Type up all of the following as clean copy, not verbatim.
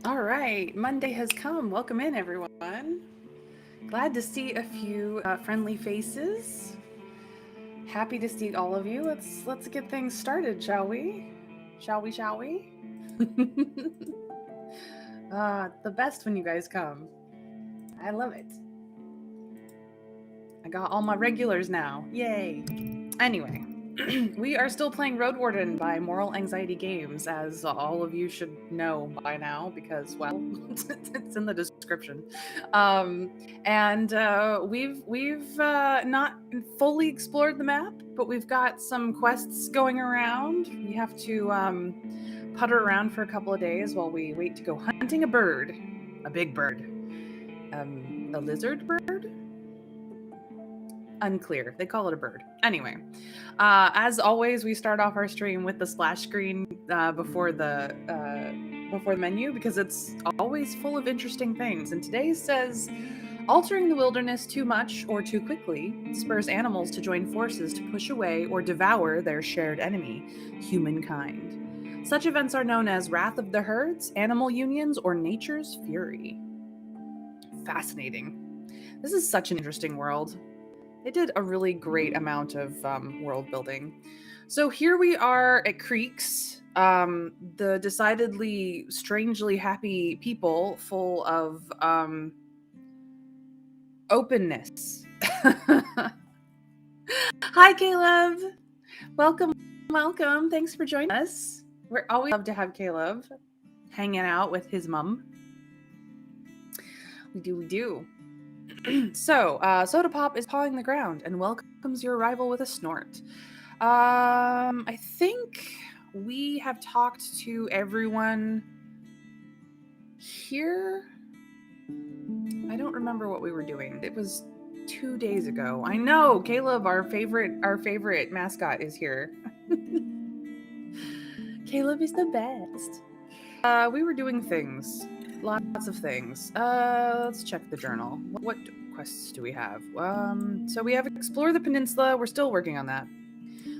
All right, Monday has come. Welcome in, everyone. Glad to see a few friendly faces. Happy to see all of you. Let's get things started, shall we? Shall we? Shall we? The best when you guys come. I love it. I got all my regulars now. Yay! Anyway, we are still playing Roadwarden by Moral Anxiety Games, as all of you should know by now, because, well, it's in the description. And we've not fully explored the map, but we've got some quests going around. We have to putter around for a couple of days while we wait to go hunting a bird, a big bird, a lizard bird. Unclear. They call it a bird. Anyway, as always, we start off our stream with the splash screen before the menu because it's always full of interesting things. And today's says, altering the wilderness too much or too quickly spurs animals to join forces to push away or devour their shared enemy, humankind. Such events are known as wrath of the herds, animal unions, or nature's fury. Fascinating. This is such an interesting world. They did a really great amount of world building. So here we are at Creeks, the decidedly strangely happy people full of openness. Hi, Caleb. Welcome. Thanks for joining us. We're always love to have Caleb hanging out with his mom. We do. So, Soda Pop is pawing the ground and welcomes your arrival with a snort. I think we have talked to everyone here. I don't remember what we were doing. It was 2 days ago. I know, Caleb, our favorite mascot is here. Caleb is the best. We were doing things. Lots of things. Let's check the journal. What quests do we have? So we have explore the peninsula. We're still working on that.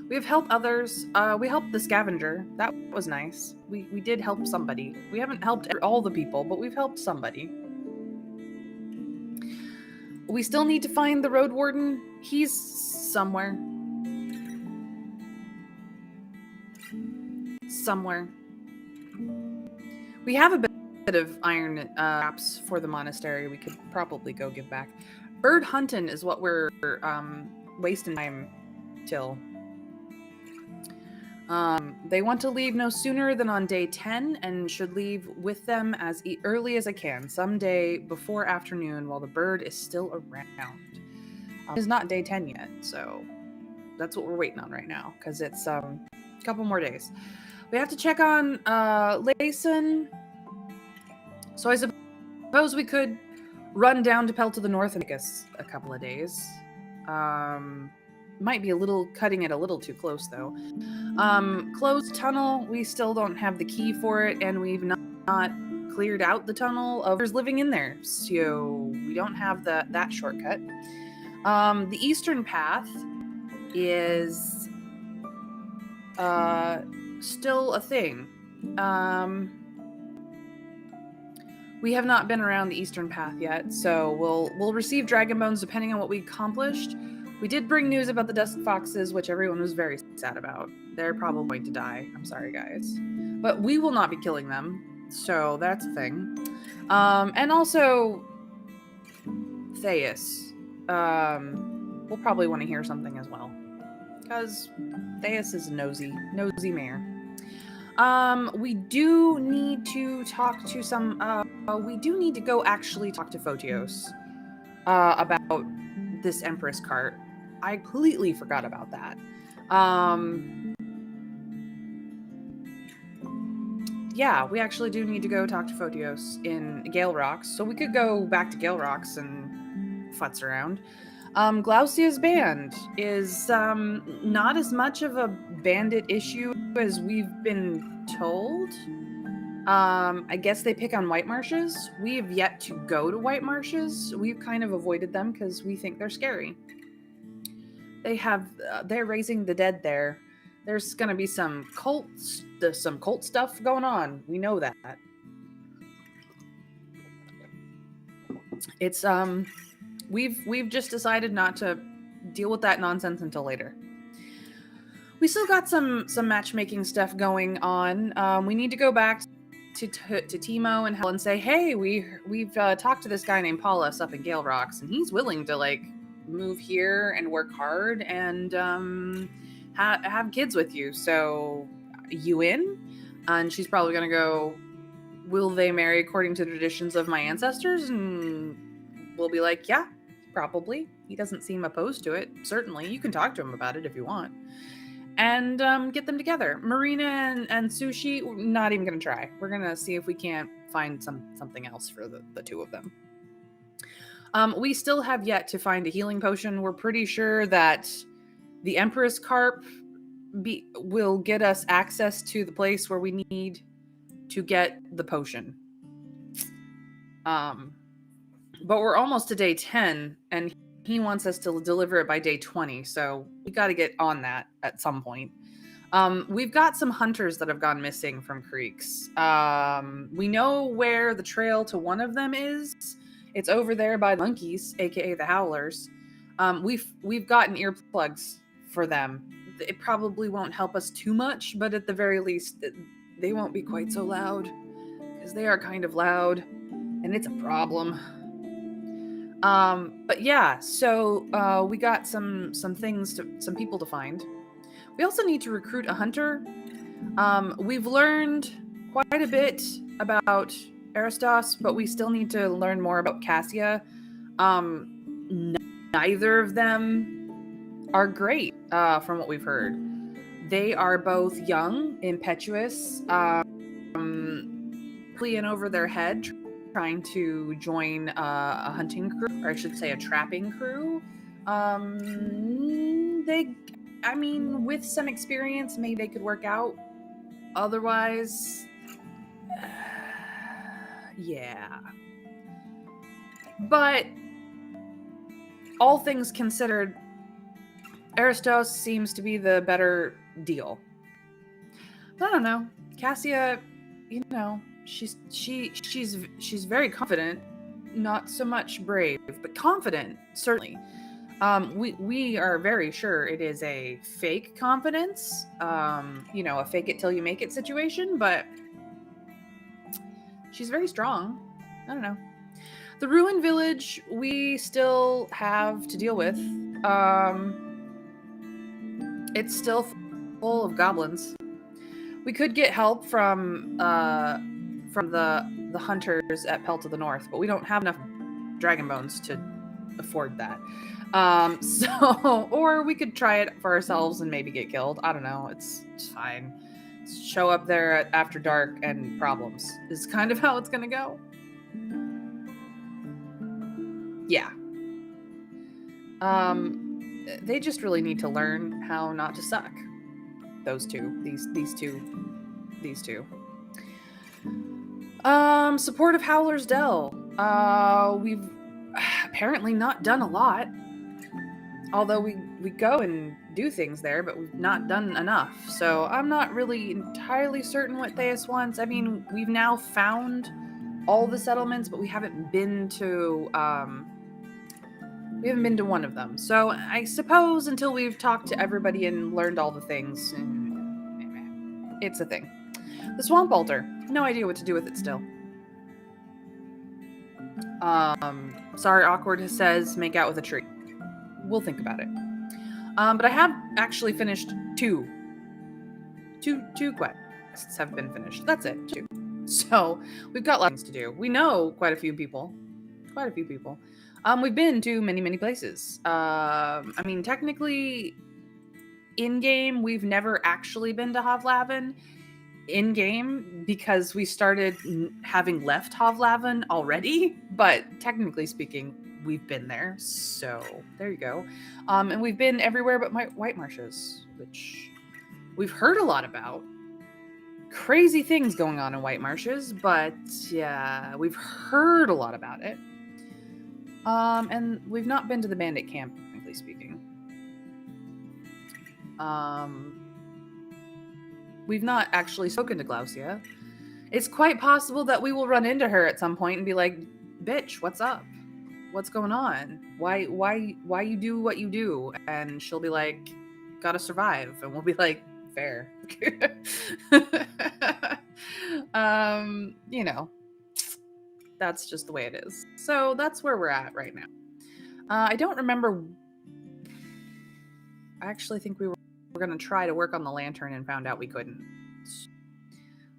We have help others. We helped the scavenger. That was nice. We did help somebody. We haven't helped all the people, but we've helped somebody. We still need to find the Roadwarden. He's somewhere. We have a bit of iron wraps for the monastery we could probably go give back. Bird hunting is what we're wasting time till. They want to leave no sooner than on day 10 and should leave with them as early as I can, someday before afternoon while the bird is still around. It's not day 10 yet, so that's what we're waiting on right now because it's a couple more days. We have to check on Layson. So I suppose we could run down to Pell to the north and take us a couple of days. Might be cutting it a little too close though. Closed tunnel, we still don't have the key for it, and we've not cleared out the tunnel of others living in there, so we don't have that shortcut. The eastern path is still a thing. We have not been around the eastern path yet, so we'll receive dragon bones depending on what we accomplished. We did bring news about the dusk foxes, which everyone was very sad about. They're probably going to die. I'm sorry, guys. But we will not be killing them, so that's a thing. And also, Theus. We'll probably want to hear something as well. Because Theus is a nosy mare. We do need to talk to some... we do need to go actually talk to Photios about this Empress cart. I completely forgot about that. Yeah, we actually do need to go talk to Photios in Gale Rocks, so we could go back to Gale Rocks and futz around. Glaucia's band is not as much of a bandit issue as we've been told. I guess they pick on White Marshes. We have yet to go to White Marshes. We've kind of avoided them because we think they're scary. They're raising the dead there. There's gonna be some cult stuff going on. We know that. it's we've just decided not to deal with that nonsense until later. We still got some matchmaking stuff going on. We need to go back to Timo and Helen and say, hey, we've talked to this guy named Paulus up in Gale Rocks, and he's willing to like move here and work hard and have kids with you. So you in? And she's probably gonna go, will they marry according to the traditions of my ancestors? And we'll be like, yeah, probably. He doesn't seem opposed to it. Certainly, you can talk to him about it if you want. And get them together. Marina and Sushi, we're not even gonna try. We're gonna see if we can't find something else for the two of them. We still have yet to find a healing potion. We're pretty sure that the Empress Carp will get us access to the place where we need to get the potion. But we're almost to day 10, and he wants us to deliver it by day 20, so we got to get on that at some point. We've got some hunters that have gone missing from creeks. We know where the trail to one of them is. It's over there by the monkeys, aka the howlers. We've gotten earplugs for them. It probably won't help us too much, but at the very least, they won't be quite so loud, because they are kind of loud, and it's a problem. But yeah, so we got some people to find. We also need to recruit a hunter. We've learned quite a bit about Aristos, but we still need to learn more about Cassia. Neither of them are great, from what we've heard. They are both young, impetuous, in over their head, trying to join a hunting crew, or I should say a trapping crew. With some experience, maybe they could work out. Otherwise, yeah. But all things considered, Aristos seems to be the better deal. I don't know. Cassia, she's very confident, not so much brave, but confident, certainly. We are very sure it is a fake confidence, a fake it till you make it situation, but she's very strong. I don't know. The ruined village we still have to deal with. It's still full of goblins. We could get help from the hunters at Pelt of the North, but we don't have enough dragon bones to afford that. Or we could try it for ourselves and maybe get killed. I don't know. It's fine. Show up there after dark and problems is kind of how it's gonna go. Yeah. They just really need to learn how not to suck. Those two. These two. Support of Howler's Dell. We've apparently not done a lot. Although we go and do things there, but we've not done enough. So I'm not really entirely certain what Theus wants. I mean, we've now found all the settlements, but we haven't been to one of them. So I suppose until we've talked to everybody and learned all the things, it's a thing. The Swamp Altar. No idea what to do with it still. Sorry, Awkward says make out with a tree. We'll think about it. But I have actually finished two quests have been finished. That's it. 2. So we've got lots to do. We know quite a few people. We've been to many places. Technically, in-game, we've never actually been to Havlavin. In-game, because we started having left Havlavin already, but technically speaking, we've been there. So there you go. And we've been everywhere but White Marshes, which we've heard a lot about. Crazy things going on in White Marshes, but yeah, we've heard a lot about it. And we've not been to the bandit camp, frankly speaking. We've not actually spoken to Glaucia. It's quite possible that we will run into her at some point and be like, bitch, what's up? what's going on? Why you do what you do? And she'll be like, gotta survive. And we'll be like, fair. You know, that's just the way it is. So that's where we're at right now. I don't remember. I actually think we were going to try to work on the lantern and found out we couldn't.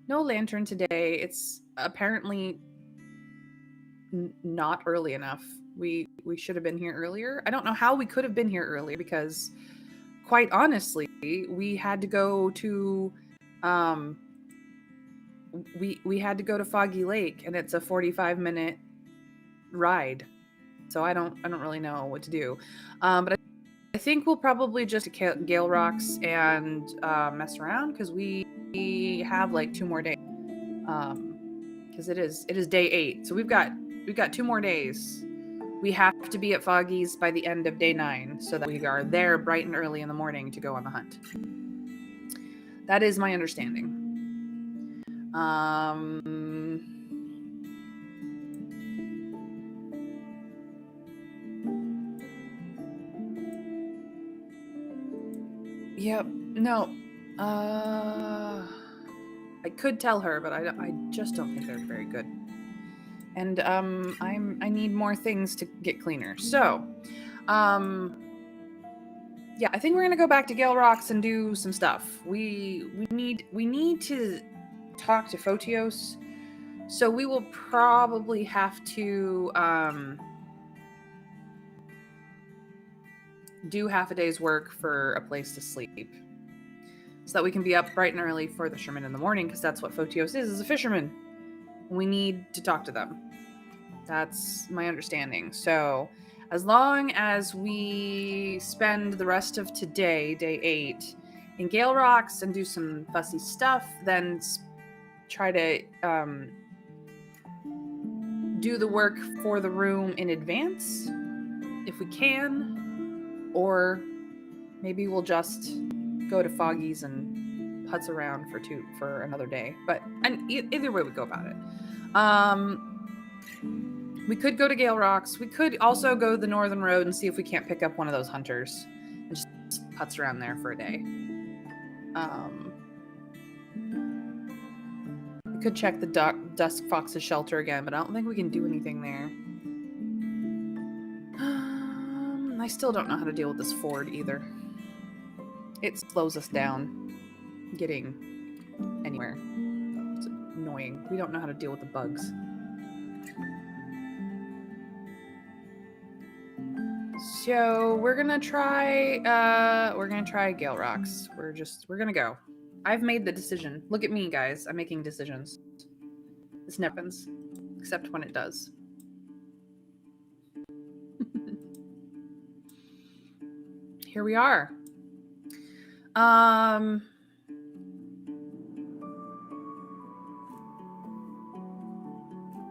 No lantern today. It's apparently not early enough. We should have been here earlier. I don't know how we could have been here earlier because, quite honestly, we had to go to we had to go to Foggy Lake, and it's a 45-minute ride. So I don't really know what to do. But I think we'll probably just Gale Rocks and mess around because we have like 2 more days. Because it is day 8, so we've got 2 more days. We have to be at Foggy's by the end of day 9, so that we are there bright and early in the morning to go on the hunt. That is my understanding. Yep. No. I could tell her, but I just don't think they're very good. And I need more things to get cleaner. So, yeah, I think we're gonna go back to Gale Rocks and do some stuff. We need to talk to Photios, so we will probably have to do half a day's work for a place to sleep, so that we can be up bright and early for the fishermen in the morning, because that's what Photios is a fisherman. We need to talk to them. That's my understanding. So as long as we spend the rest of today, day 8, in Gale Rocks and do some fussy stuff, then try to do the work for the room in advance, if we can, or maybe we'll just go to Foggy's and putz around for another day. But either way we go about it. We could go to Gale Rocks. We could also go the Northern Road and see if we can't pick up one of those hunters and just putz around there for a day. We could check the Dusk Fox's shelter again, but I don't think we can do anything there. I still don't know how to deal with this ford either. It slows us down getting anywhere. It's annoying. We don't know how to deal with the bugs. So we're gonna try Gale Rocks. We're gonna go. I've made the decision. Look at me, guys. I'm making decisions. This never happens, except when it does. Here we are.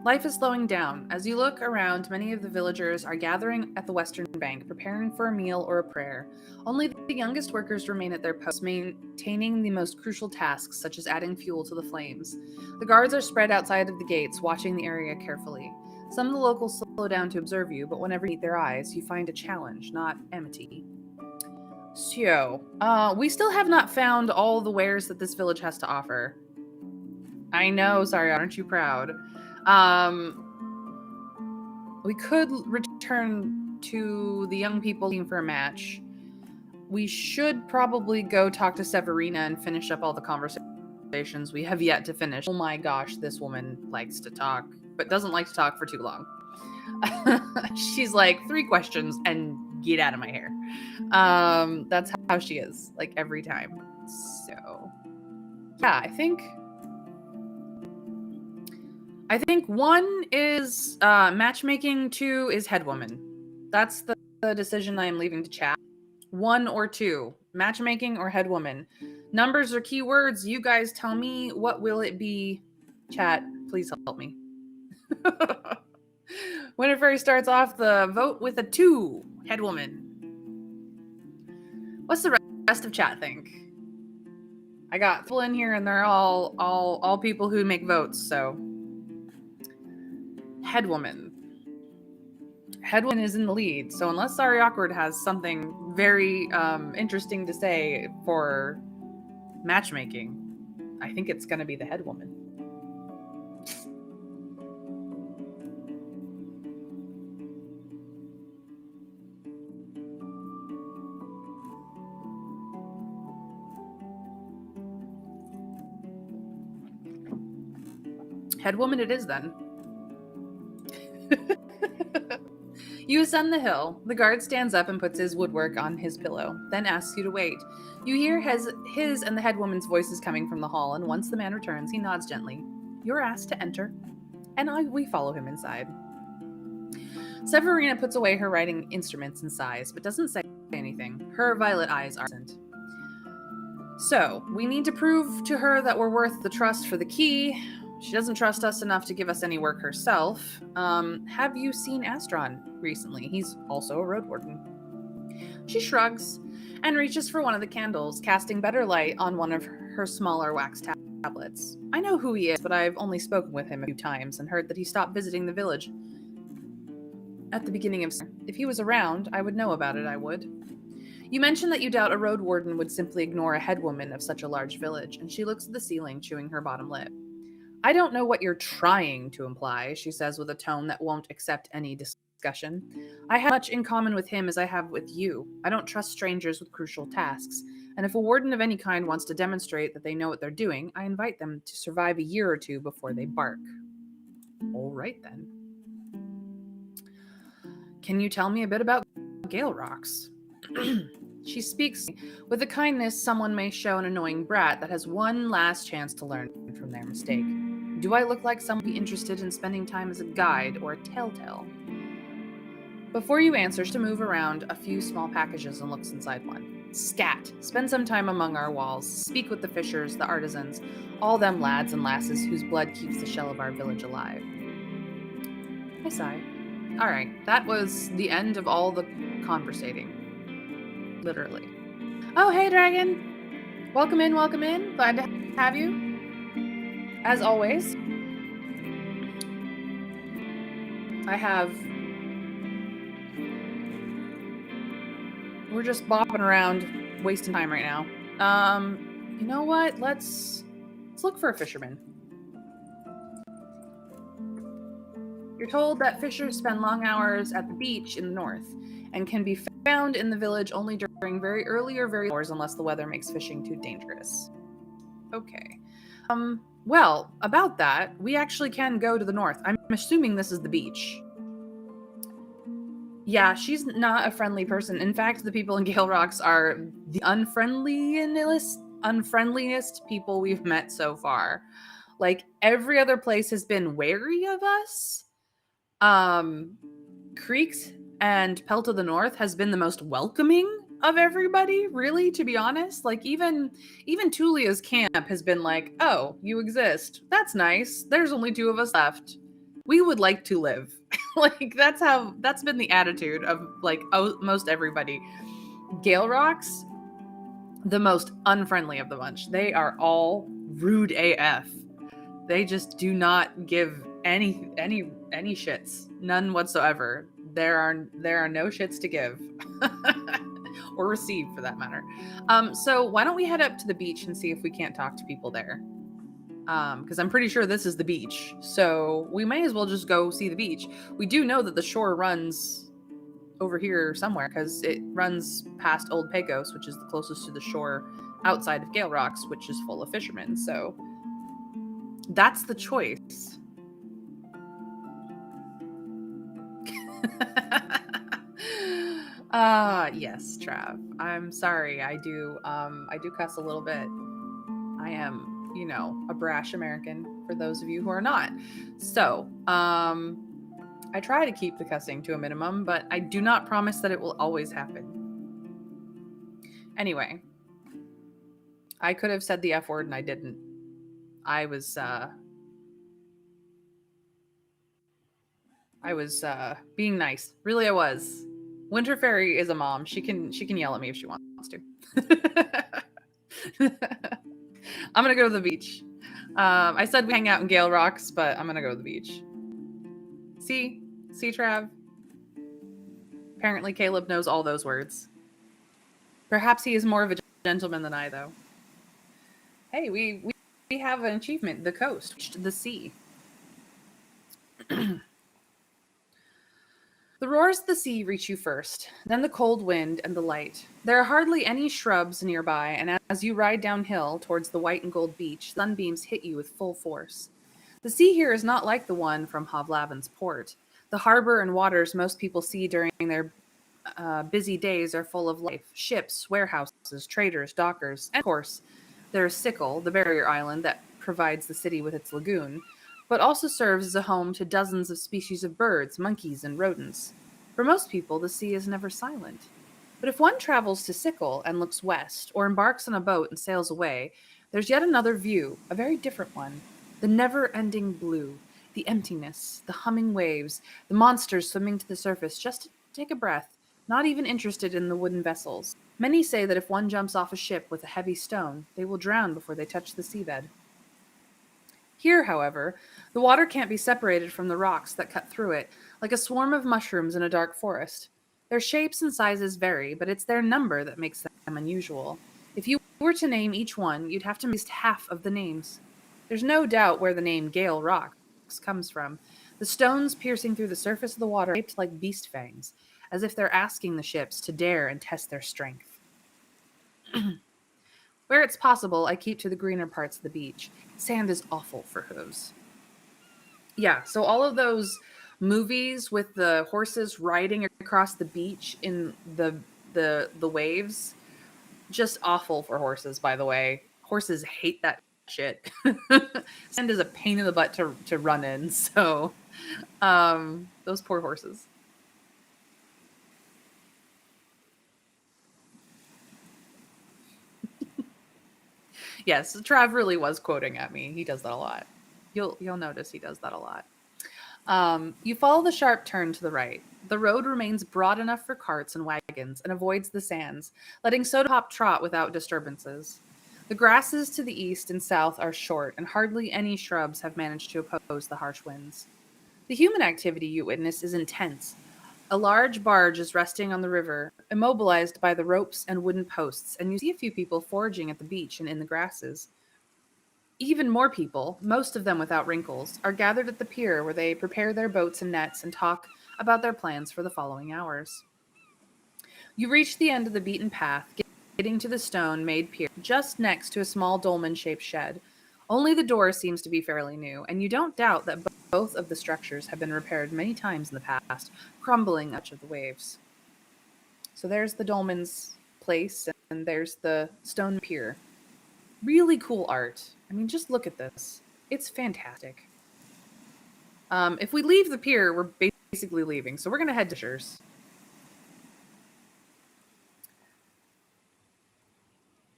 Life is slowing down. As you look around, many of the villagers are gathering at the western bank, preparing for a meal or a prayer. Only the youngest workers remain at their posts, maintaining the most crucial tasks, such as adding fuel to the flames. The guards are spread outside of the gates, watching the area carefully. Some of the locals slow down to observe you, but whenever you meet their eyes, you find a challenge, not enmity. So, we still have not found all the wares that this village has to offer. I know, sorry, aren't you proud? We could return to the young people looking for a match. We should probably go talk to Severina and finish up all the conversations we have yet to finish. Oh my gosh, this woman likes to talk, but doesn't like to talk for too long. She's like, 3 questions and get out of my hair. That's how she is, like, every time. So, yeah, I think 1 is matchmaking, 2 is headwoman. That's the decision I am leaving to chat. 1 or 2, matchmaking or headwoman. Numbers or keywords, you guys tell me. What will it be? Chat, please help me. Winifred starts off the vote with a 2, headwoman. What's the rest of chat think? I got people in here and they're all people who make votes, so headwoman. Headwoman is in the lead, so unless Sorry Awkward has something very interesting to say for matchmaking, I think it's going to be the Headwoman. Headwoman it is then. You ascend the hill. The guard stands up and puts his woodwork on his pillow, then asks you to wait. You hear his and the headwoman's voices coming from the hall, and once the man returns, he nods gently. You're asked to enter, and we follow him inside. Severina puts away her writing instruments and sighs, but doesn't say anything. Her violet eyes are absent. So, we need to prove to her that we're worth the trust for the key. She doesn't trust us enough to give us any work herself. Have you seen Astron recently? He's also a Roadwarden. She shrugs and reaches for one of the candles, casting better light on one of her smaller wax tablets. I know who he is, but I've only spoken with him a few times and heard that he stopped visiting the village at the beginning of summer. If he was around, I would know about it, I would. You mentioned that you doubt a Roadwarden would simply ignore a headwoman of such a large village, and she looks at the ceiling, chewing her bottom lip. I don't know what you're trying to imply, she says with a tone that won't accept any discussion. I have much in common with him as I have with you. I don't trust strangers with crucial tasks, and if a warden of any kind wants to demonstrate that they know what they're doing, I invite them to survive a year or two before they bark. All right, then. Can you tell me a bit about Gale Rocks? She speaks with the kindness someone may show an annoying brat that has one last chance to learn from their mistake. Do I look like someone interested in spending time as a guide or a telltale? Before you answer, she moves around a few small packages and looks inside one. Scat. Spend some time among our walls. Speak with the fishers, the artisans, all them lads and lasses whose blood keeps the shell of our village alive. I sigh. All right, that was the end of all the conversating. Literally. Oh, hey, dragon. Welcome in, welcome in. Glad to have you. As always, we're just bopping around, wasting time right now. You know what? Let's look for a fisherman. You're told that fishers spend long hours at the beach in the north and can be found in the village only during very early or very hours unless the weather makes fishing too dangerous. Okay. Well, about that, we actually can go to the north. I'm assuming this is the beach. Yeah, she's not a friendly person. In fact, the people in Gale Rocks are the unfriendliest people we've met so far. Like, every other place has been wary of us. Creeks and Pelt of the North has been the most welcoming of everybody, really, to be honest. Like, even Tulia's camp has been like, oh, you exist. That's nice. There's only 2 of us left. We would like to live. Like, that's been the attitude of, like, most everybody. Gale Rocks, the most unfriendly of the bunch. They are all rude AF. They just do not give any shits, none whatsoever. There are no shits to give or receive, for that matter. So why don't we head up to the beach and see if we can't talk to people there? Because I'm pretty sure this is the beach, so we may as well just go see the beach. We do know that the shore runs over here somewhere because it runs past Old Pecos, which is the closest to the shore outside of Gale Rocks, which is full of fishermen. So that's the choice. Yes, Trav. I'm sorry. I do cuss a little bit. I am, a brash American for those of you who are not. So, I try to keep the cussing to a minimum, but I do not promise that it will always happen. Anyway, I could have said the F word and I didn't. I was being nice. Really, I was. Winter Fairy is a mom. She can yell at me if she wants to. I'm gonna go to the beach. I said we hang out in Gale Rocks, but I'm gonna go to the beach. See, Trav? Apparently, Caleb knows all those words. Perhaps he is more of a gentleman than I, though. Hey, we have an achievement. The coast, the sea. The roars of the sea reach you first, then the cold wind and the light. There are hardly any shrubs nearby, and as you ride downhill towards the white and gold beach, sunbeams hit you with full force. The sea here is not like the one from Havlaven's port. The harbor and waters most people see during their busy days are full of life: ships, warehouses, traders, dockers, and of course, there is Sickle, the barrier island that provides the city with its lagoon, but also serves as a home to dozens of species of birds, monkeys, and rodents. For most people, the sea is never silent. But if one travels to Sickle and looks west, or embarks on a boat and sails away, there's yet another view, a very different one. The never ending blue, the emptiness, the humming waves, the monsters swimming to the surface just to take a breath, not even interested in the wooden vessels. Many say that if one jumps off a ship with a heavy stone, they will drown before they touch the seabed. Here, however, the water can't be separated from the rocks that cut through it, like a swarm of mushrooms in a dark forest. Their shapes and sizes vary, but it's their number that makes them unusual. If you were to name each one, you'd have to miss half of the names. There's no doubt where the name Gale Rocks comes from. The stones piercing through the surface of the water are shaped like beast fangs, as if they're asking the ships to dare and test their strength. Where it's possible, I keep to the greener parts of the beach. Sand is awful for hooves. Yeah, so all of those movies with the horses riding across the beach in the waves, just awful for horses, by the way. Horses hate that shit. Sand is a pain in the butt to run in, so those poor horses. Yes, Trav really was quoting at me. He does that a lot. You'll notice he does that a lot. You follow the sharp turn to the right. The road remains broad enough for carts and wagons and avoids the sands, letting Soda Pop trot without disturbances. The grasses to the east and south are short, and hardly any shrubs have managed to oppose the harsh winds. The human activity you witness is intense. A large barge is resting on the river, immobilized by the ropes and wooden posts, and you see a few people foraging at the beach and in the grasses. Even more people, most of them without wrinkles, are gathered at the pier where they prepare their boats and nets and talk about their plans for the following hours. You reach the end of the beaten path, getting to the stone-made pier just next to a small dolmen-shaped shed. Only the door seems to be fairly new, and you don't doubt that both of the structures have been repaired many times in the past, crumbling much of the waves. So there's the dolmen's place, and there's the stone pier. Really cool art. I mean, just look at this. It's fantastic. If we leave the pier, we're basically leaving, so we're going to head to Fishers.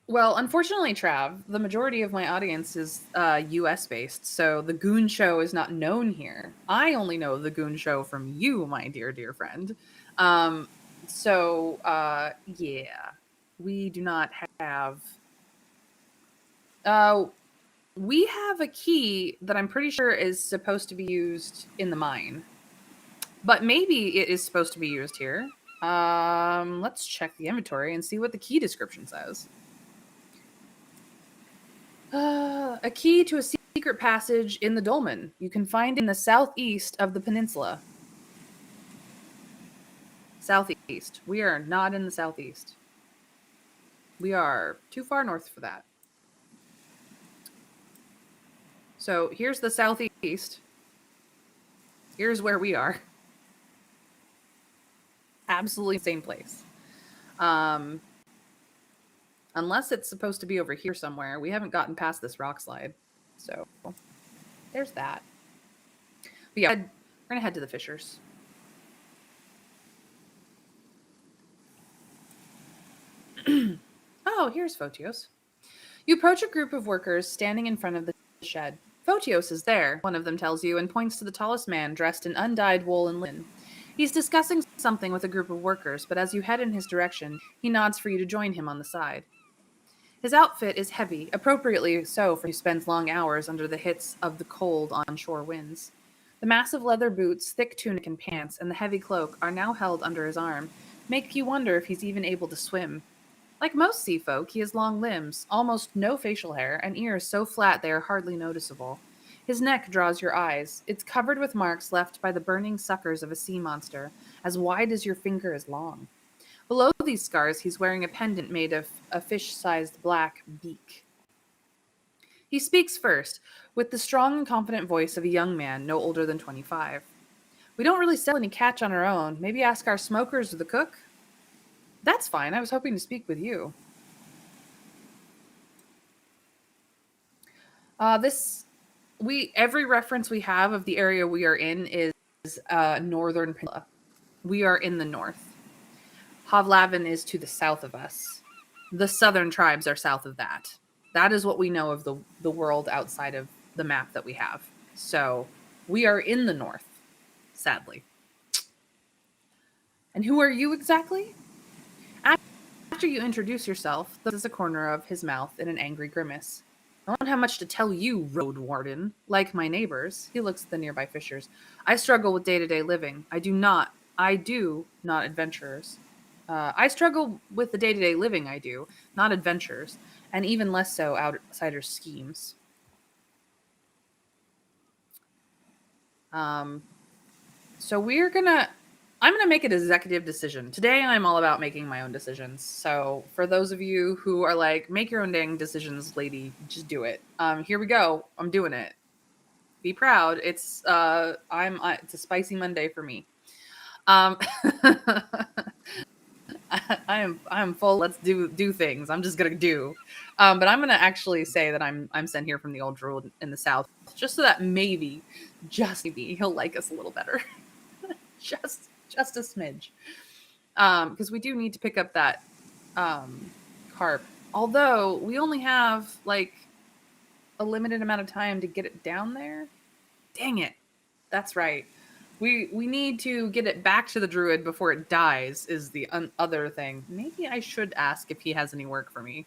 Well, unfortunately, Trav, the majority of my audience is US based, so the Goon Show is not known here. I only know the Goon Show from you, my dear, dear friend. Yeah, we do not have. We have a key that I'm pretty sure is supposed to be used in the mine, but maybe it is supposed to be used here. Let's check the inventory and see what the key description says. A key to a secret passage in the dolmen. You can find it in the southeast of the peninsula. Southeast. We are not in the southeast. We are too far north for that. So here's the southeast. Here's where we are. Absolutely same place. Unless it's supposed to be over here somewhere. We haven't gotten past this rock slide. So there's that. But yeah, we're going to head to the Fishers. Oh, here's Photios. You approach a group of workers standing in front of the shed. Photios is there, one of them tells you, and points to the tallest man dressed in undyed wool and linen. He's discussing something with a group of workers, but as you head in his direction, he nods for you to join him on the side. His outfit is heavy, appropriately so for he spends long hours under the hits of the cold onshore winds. The massive leather boots, thick tunic and pants, and the heavy cloak are now held under his arm, make you wonder if he's even able to swim. Like most sea folk, he has long limbs, almost no facial hair, and ears so flat they are hardly noticeable. His neck draws your eyes. It's covered with marks left by the burning suckers of a sea monster, as wide as your finger is long. Below these scars, he's wearing a pendant made of a fish sized black beak. He speaks first, with the strong and confident voice of a young man no older than 25. We don't really sell any catch on our own. Maybe ask our smokers or the cook? That's fine. I was hoping to speak with you. This we every reference we have of the area we are in is northern peninsula. We are in the north. Havlavin is to the south of us. The southern tribes are south of that. That is what we know of the world outside of the map that we have. So we are in the north, sadly. And who are you exactly? After you introduce yourself, there is a corner of his mouth in an angry grimace. I don't have much to tell you, Roadwarden. Like my neighbors, he looks at the nearby fishers. I struggle with day-to-day living. I do not adventurers. I struggle with the day-to-day living I do, not adventures, and even less so outsiders' schemes. Um, so I'm gonna make an executive decision. Today I'm all about making my own decisions. So for those of you who are like, make your own dang decisions, lady, just do it. Here we go. I'm doing it. Be proud. It's a spicy Monday for me. Um I'm full. Let's do things. I'm just gonna do. But I'm gonna actually say that I'm sent here from the old druid in the south, just so that maybe, just maybe, he'll like us a little better. just a smidge. Because we do need to pick up that carp. Although we only have like a limited amount of time to get it down there. Dang it. That's right. We need to get it back to the druid before it dies is the other thing. Maybe I should ask if he has any work for me.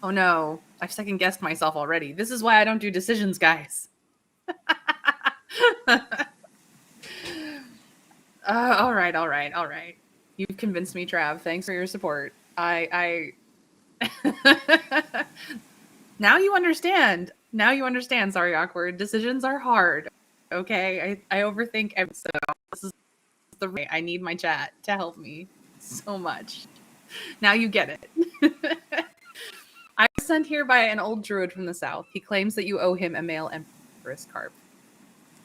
Oh no, I've second guessed myself already. This is why I don't do decisions, guys. All right. You've convinced me, Trav. Thanks for your support. Now you understand. Now you understand. Sorry, awkward. Decisions are hard. Okay, I overthink every. So this is the way I need my chat to help me so much. Now you get it. I was sent here by an old druid from the south. He claims that you owe him a male empress carp.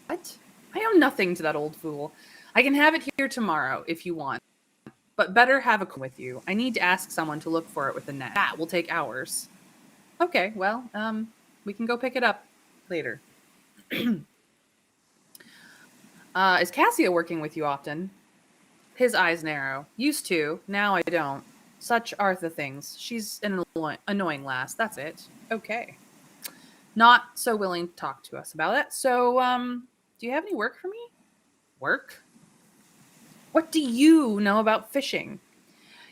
What? I owe nothing to that old fool. I can have it here tomorrow if you want, but better have a with you. I need to ask someone to look for it with a net. That will take hours. Okay, well, we can go pick it up later. Is Cassia working with you often? His eyes narrow. Used to. Now I don't. Such are the things. She's an annoying lass. That's it. Okay. Not so willing to talk to us about it. So, do you have any work for me? Work? What do you know about fishing?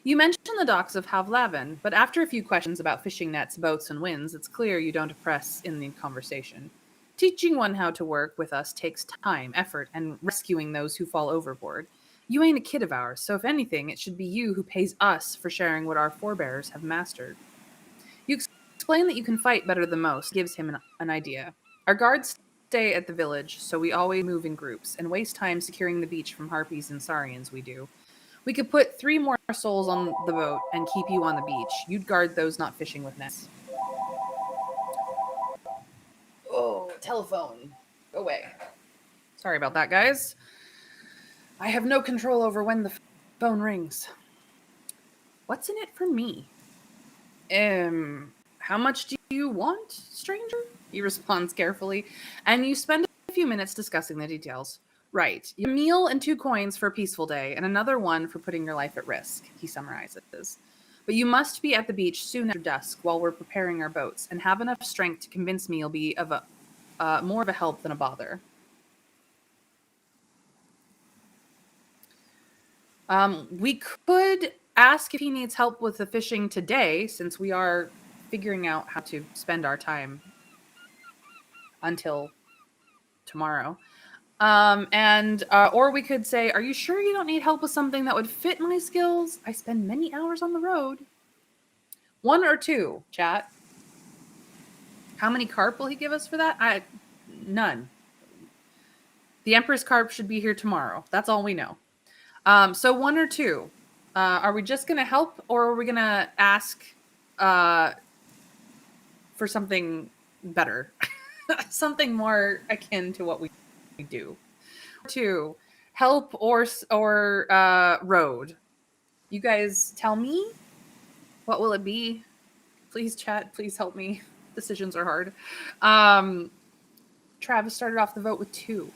You mentioned the docks of Havlavin, but after a few questions about fishing nets, boats, and winds, it's clear you don't press in the conversation. Teaching one how to work with us takes time, effort, and rescuing those who fall overboard. You ain't a kid of ours, so if anything, it should be you who pays us for sharing what our forebears have mastered. You explain that you can fight better than most, gives him an idea. Our guards stay at the village, so we always move in groups, and waste time securing the beach from harpies and saurians we do. We could put 3 more souls on the boat and keep you on the beach. You'd guard those not fishing with nets. Oh, telephone. Go away. Sorry about that, guys. I have no control over when the phone rings. What's in it for me? How much do you want, stranger? He responds carefully, and you spend a few minutes discussing the details. Right. A meal and 2 coins for a peaceful day, and another one for putting your life at risk, he summarizes. But you must be at the beach soon after dusk while we're preparing our boats, and have enough strength to convince me you'll be of more of a help than a bother. We could ask if he needs help with the fishing today, since we are figuring out how to spend our time. until tomorrow. Or we could say, are you sure you don't need help with something that would fit my skills? I spend many hours on the road. 1 or 2, chat. How many carp will he give us for that? None. The Empress carp should be here tomorrow. That's all we know. So 1 or 2. Are we just going to help, or are we going to ask for something better? Something more akin to what we do. 2, help or road. You guys tell me. What will it be? Please, chat. Please help me. Decisions are hard. Travis started off the vote with 2.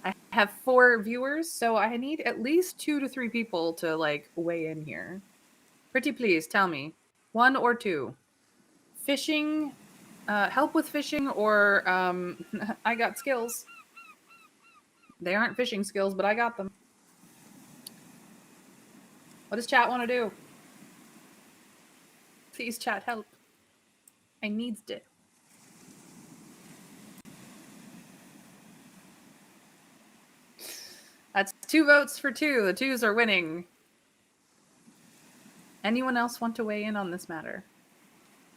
I have 4 viewers, so I need at least 2 to 3 people to like weigh in here. Pretty please tell me. 1 or 2. Fishing, help with fishing, or I got skills. They aren't fishing skills, but I got them. What does chat want to do? Please, chat, help. I needs it. That's 2 votes for 2. The 2s are winning. Anyone else want to weigh in on this matter?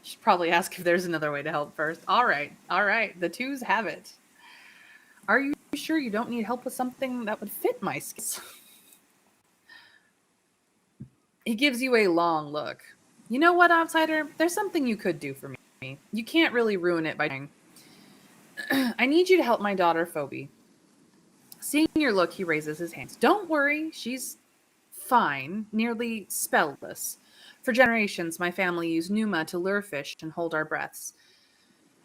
Should probably ask if there's another way to help first. All right. The 2s have it. Are you sure you don't need help with something that would fit my skills? He gives you a long look. You know what, outsider? There's something you could do for me. You can't really ruin it by saying, I need you to help my daughter, Phoebe. Seeing your look, he raises his hands. Don't worry, she's fine, nearly spellless. For generations, my family used Numa to lure fish and hold our breaths.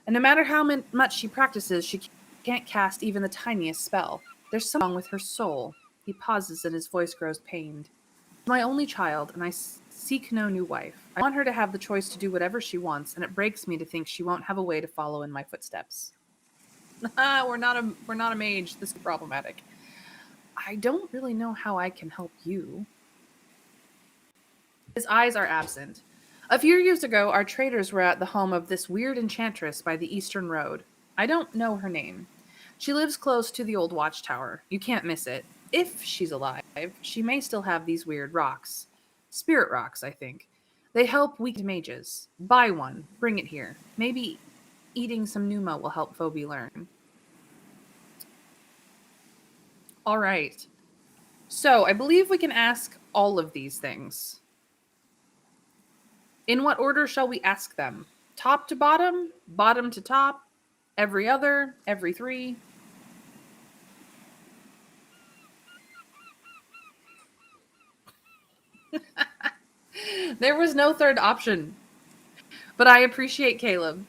And no matter how much she practices, she can't cast even the tiniest spell. There's something wrong with her soul. He pauses and his voice grows pained. She's my only child, and I seek no new wife. I want her to have the choice to do whatever she wants, and it breaks me to think she won't have a way to follow in my footsteps. We're not a mage. This is problematic. I don't really know how I can help you. His eyes are absent. A few years ago, our traders were at the home of this weird enchantress by the Eastern Road. I don't know her name. She lives close to the old watchtower. You can't miss it. If she's alive, she may still have these weird rocks. Spirit rocks, I think. They help weak mages. Buy one. Bring it here. Maybe eating some Numa will help Phoebe learn. All right. So I believe we can ask all of these things. In what order shall we ask them? Top to bottom? Bottom to top? Every other? Every 3? There was no third option. But I appreciate Caleb.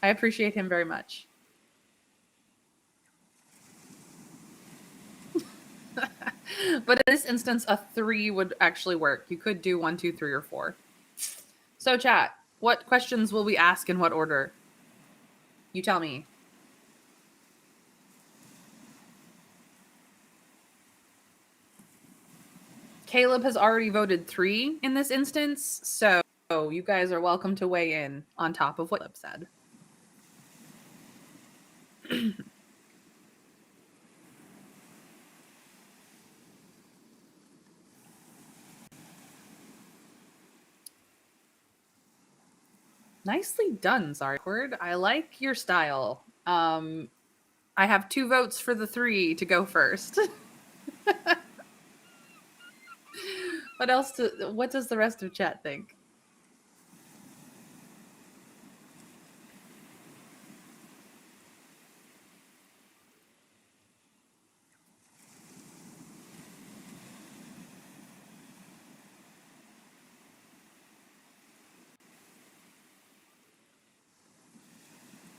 I appreciate him very much. But in this instance, a 3 would actually work. You could do 1, 2, 3, or 4. So chat, what questions will we ask in what order? You tell me. Caleb has already voted 3 in this instance, so you guys are welcome to weigh in on top of what Caleb said. Nicely done, Zarkward. I like your style. I have 2 votes for the 3 to go first. What does the rest of chat think?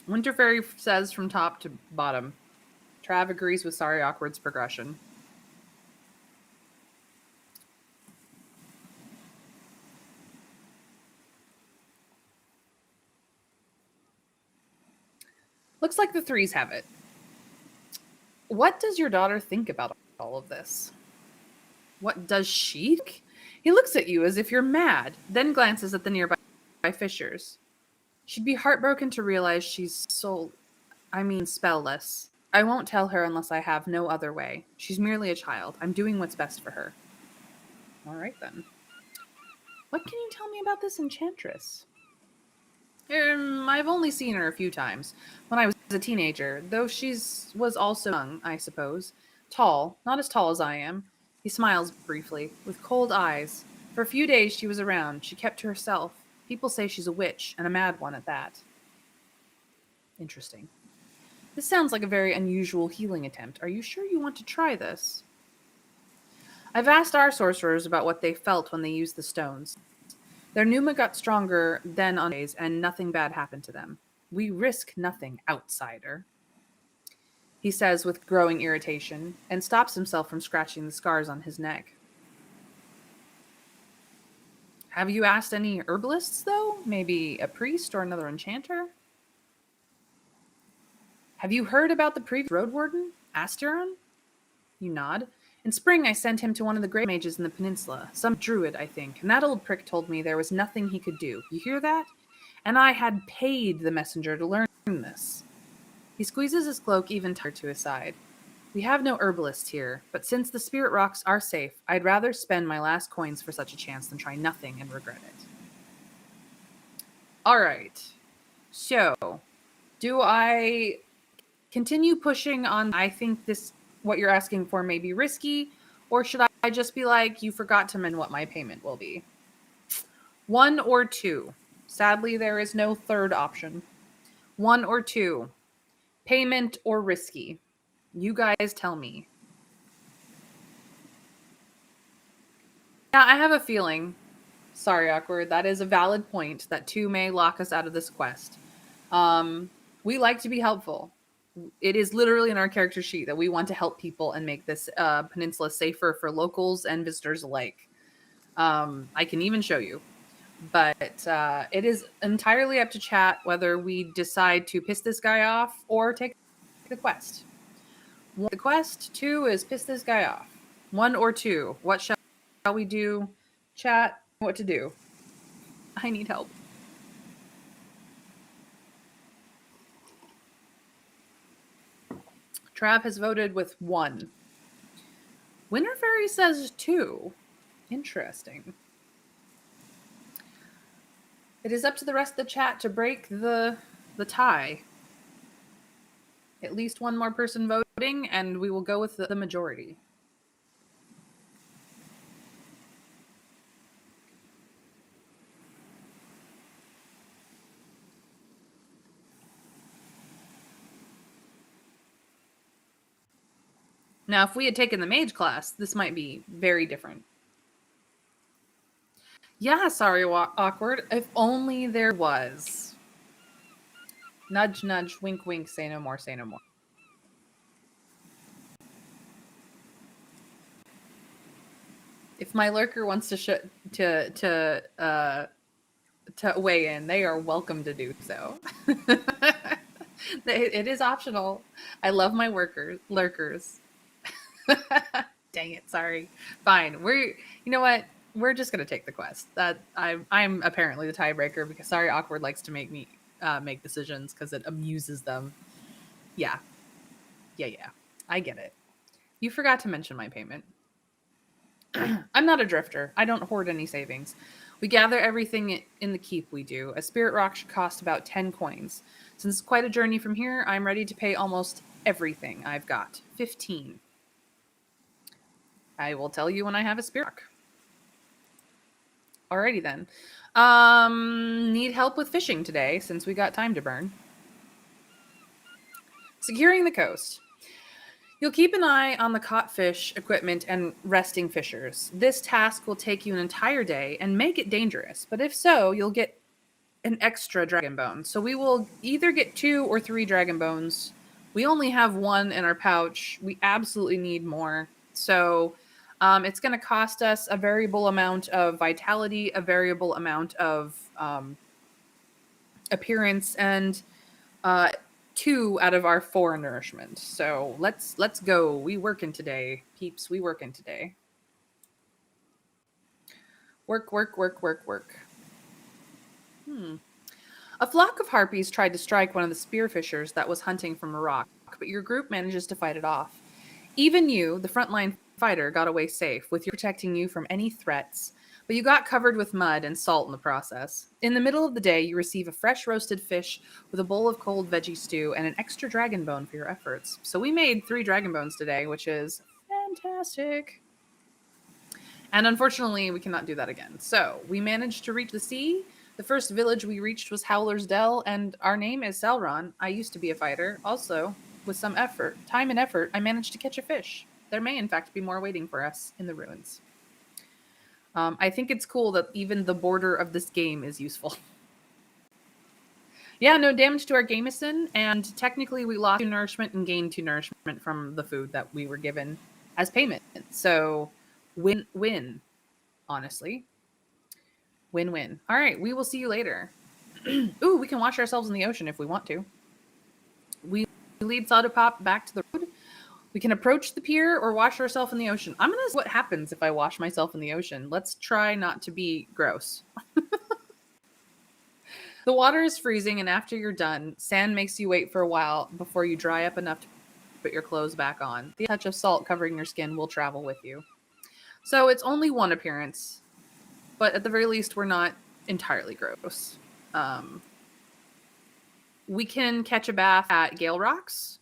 Winter Fairy says from top to bottom. Trav agrees with Sorry Awkward's progression. Looks like the 3s have it. What does your daughter think about all of this? What does she think? He looks at you as if you're mad, then glances at the nearby fishers. She'd be heartbroken to realize she's so... I mean, spellless. I won't tell her unless I have no other way. She's merely a child. I'm doing what's best for her. All right, then. What can you tell me about this enchantress? I've only seen her a few times. When I was a teenager, though was also young, I suppose. Tall, not as tall as I am. He smiles briefly, with cold eyes. For a few days she was around. She kept to herself. People say she's a witch, and a mad one at that. Interesting. This sounds like a very unusual healing attempt. Are you sure you want to try this? I've asked our sorcerers about what they felt when they used the stones. Their pneuma got stronger then on days, and nothing bad happened to them. We risk nothing, outsider, he says with growing irritation, and stops himself from scratching the scars on his neck. Have you asked any herbalists, though? Maybe a priest or another enchanter? Have you heard about the previous Roadwarden, Asteron? You nod. In spring, I sent him to one of the great mages in the peninsula, some druid, I think, and that old prick told me there was nothing he could do. You hear that? And I had paid the messenger to learn this. He squeezes his cloak even tighter to his side. We have no herbalist here, but since the spirit rocks are safe, I'd rather spend my last coins for such a chance than try nothing and regret it. All right. So, do I continue pushing on? I think what you're asking for may be risky, or should I just be like, you forgot to mention what my payment will be? One or two. Sadly, there is no third option. One or two. Payment or risky. You guys tell me. Yeah, I have a feeling. Sorry, awkward. That is a valid point that two may lock us out of this quest. We like to be helpful. It is literally in our character sheet that we want to help people and make this peninsula safer for locals and visitors alike. I can even show you. But it is entirely up to chat whether we decide to piss this guy off or take the quest. One, the quest. Two is piss this guy off. One or two. What shall we do? Chat. What to do? I need help. Trav has voted with one. Winter Fairy says two. Interesting. It is up to the rest of the chat to break the tie. At least one more person voting, and we will go with the majority. Now, if we had taken the mage class, this might be very different. Yeah, sorry, awkward. If only there was. Nudge, nudge, wink, wink, say no more, say no more. If my lurker wants to weigh in, they are welcome to do so. It is optional. I love my lurkers. Dang it, sorry. Fine. You know what? We're just gonna take the quest. That I'm apparently the tiebreaker because sorry, awkward likes to make me make decisions because it amuses them. Yeah. I get it. You forgot to mention my payment. I'm not a drifter. I don't hoard any savings. We gather everything in the keep we do. A spirit rock should cost about 10 coins. Since it's quite a journey from here, I'm ready to pay almost everything I've got. 15. I will tell you when I have a spirit rock. Alrighty then. Need help with fishing today since we got time to burn. Securing the coast. You'll keep an eye on the caught fish equipment and resting fishers. This task will take you an entire day and make it dangerous, but if so, you'll get an extra dragon bone. So we will either get 2 or 3 dragon bones. We only have 1 in our pouch. We absolutely need more. So it's going to cost us a variable amount of vitality, a variable amount of appearance, and 2 out of our 4 nourishment. So let's go. We working today, peeps. We working today. Work. A flock of harpies tried to strike one of the spearfishers that was hunting from a rock, but your group manages to fight it off. Even you, the frontline fighter, got away safe, with you protecting you from any threats, but you got covered with mud and salt in the process. In the middle of the day, you receive a fresh roasted fish with a bowl of cold veggie stew and an extra dragon bone for your efforts. So we made 3 dragon bones today, which is fantastic. And unfortunately, we cannot do that again. So we managed to reach the sea. The first village we reached was Howler's Dell, and our name is Sauron. I used to be a fighter. Also, with some time and effort, I managed to catch a fish. There may, in fact, be more waiting for us in the ruins. I think it's cool that even the border of this game is useful. Yeah, no damage to our gamison, and technically we lost 2 nourishment and gained 2 nourishment from the food that we were given as payment. So, win-win, honestly. Win-win. All right, we will see you later. Ooh, we can wash ourselves in the ocean if we want to. We lead Sodopop back to the road. We can approach the pier or wash ourselves in the ocean. I'm going to see what happens if I wash myself in the ocean. Let's try not to be gross. The water is freezing, and after you're done, sand makes you wait for a while before you dry up enough to put your clothes back on. The touch of salt covering your skin will travel with you. So it's only 1 appearance, but at the very least, we're not entirely gross. We can catch a bath at Gale Rocks,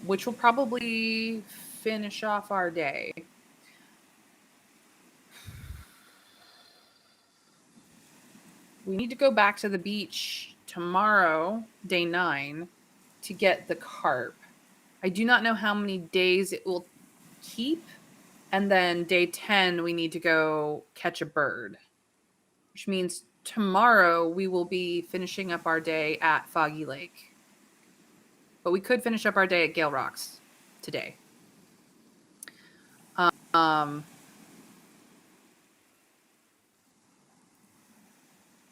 which will probably finish off our day. We need to go back to the beach tomorrow, day 9, to get the carp. I do not know how many days it will keep. And then day 10, we need to go catch a bird, which means tomorrow we will be finishing up our day at Foggy Lake. But we could finish up our day at Gale Rocks today.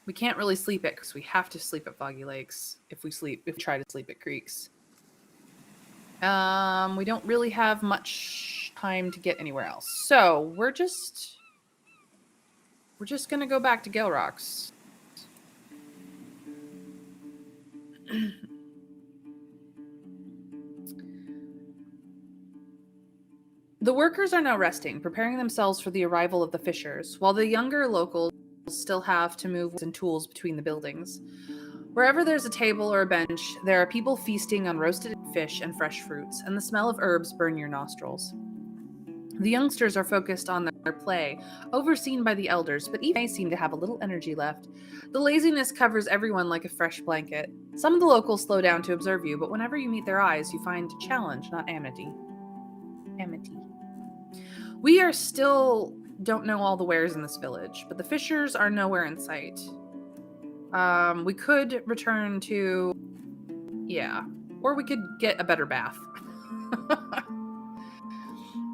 We can't really sleep it because we have to sleep at Foggy Lakes if we try to sleep at creeks. We don't really have much time to get anywhere else. So we're just gonna go back to Gale Rocks. The workers are now resting, preparing themselves for the arrival of the fishers, while the younger locals still have to move and tools between the buildings. Wherever there's a table or a bench, there are people feasting on roasted fish and fresh fruits, and the smell of herbs burn your nostrils. The youngsters are focused on their play, overseen by the elders, but even they seem to have a little energy left. The laziness covers everyone like a fresh blanket. Some of the locals slow down to observe you, but whenever you meet their eyes, you find challenge, not amity. We are still don't know all the wares in this village, but the fishers are nowhere in sight. We could return to... Yeah. Or we could get a better bath.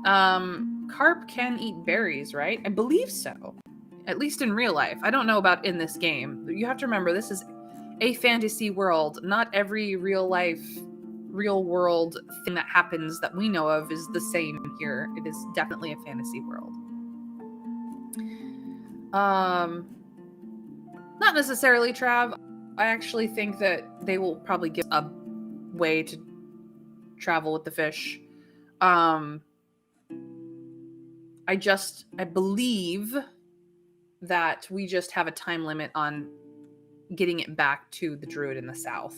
Carp can eat berries, right? I believe so. At least in real life. I don't know about in this game. You have to remember, this is a fantasy world. Not every real world thing that happens that we know of is the same here. It is definitely a fantasy world. Not necessarily, Trav. I actually think that they will probably give a way to travel with the fish. I believe that we just have a time limit on getting it back to the druid in the south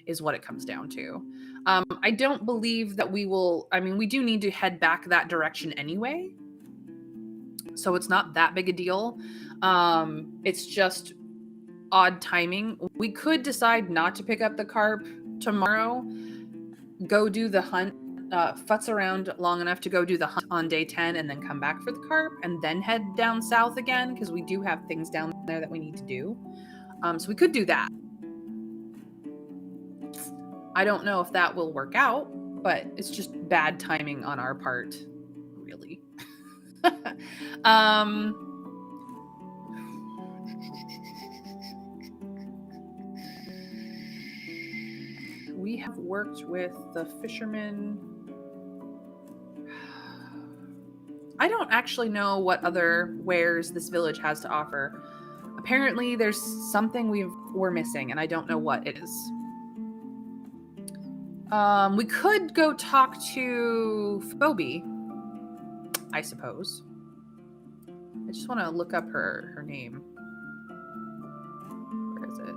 is what it comes down to. I don't believe that we will... I mean, we do need to head back that direction anyway, so it's not that big a deal. It's just odd timing. We could decide not to pick up the carp tomorrow, go do the hunt, futz around long enough to go do the hunt on day 10 and then come back for the carp and then head down south again, because we do have things down there that we need to do. So we could do that. I don't know if that will work out, but it's just bad timing on our part, really. We have worked with the fishermen. I don't actually know what other wares this village has to offer. Apparently there's something we're missing, and I don't know what it is. We could go talk to Phoebe, I suppose. I just want to look up her name. Where is it?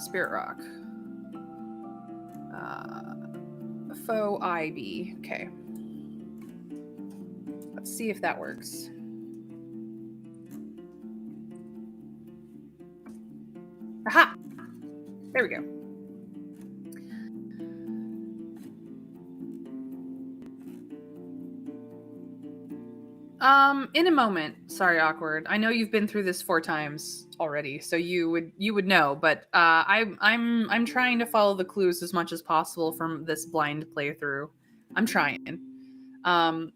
Spirit Rock. Faux IB. Okay. Let's see if that works. Aha! There we go. In a moment. Sorry, awkward. I know you've been through this 4 times already, so you would know. But I'm trying to follow the clues as much as possible from this blind playthrough. I'm trying.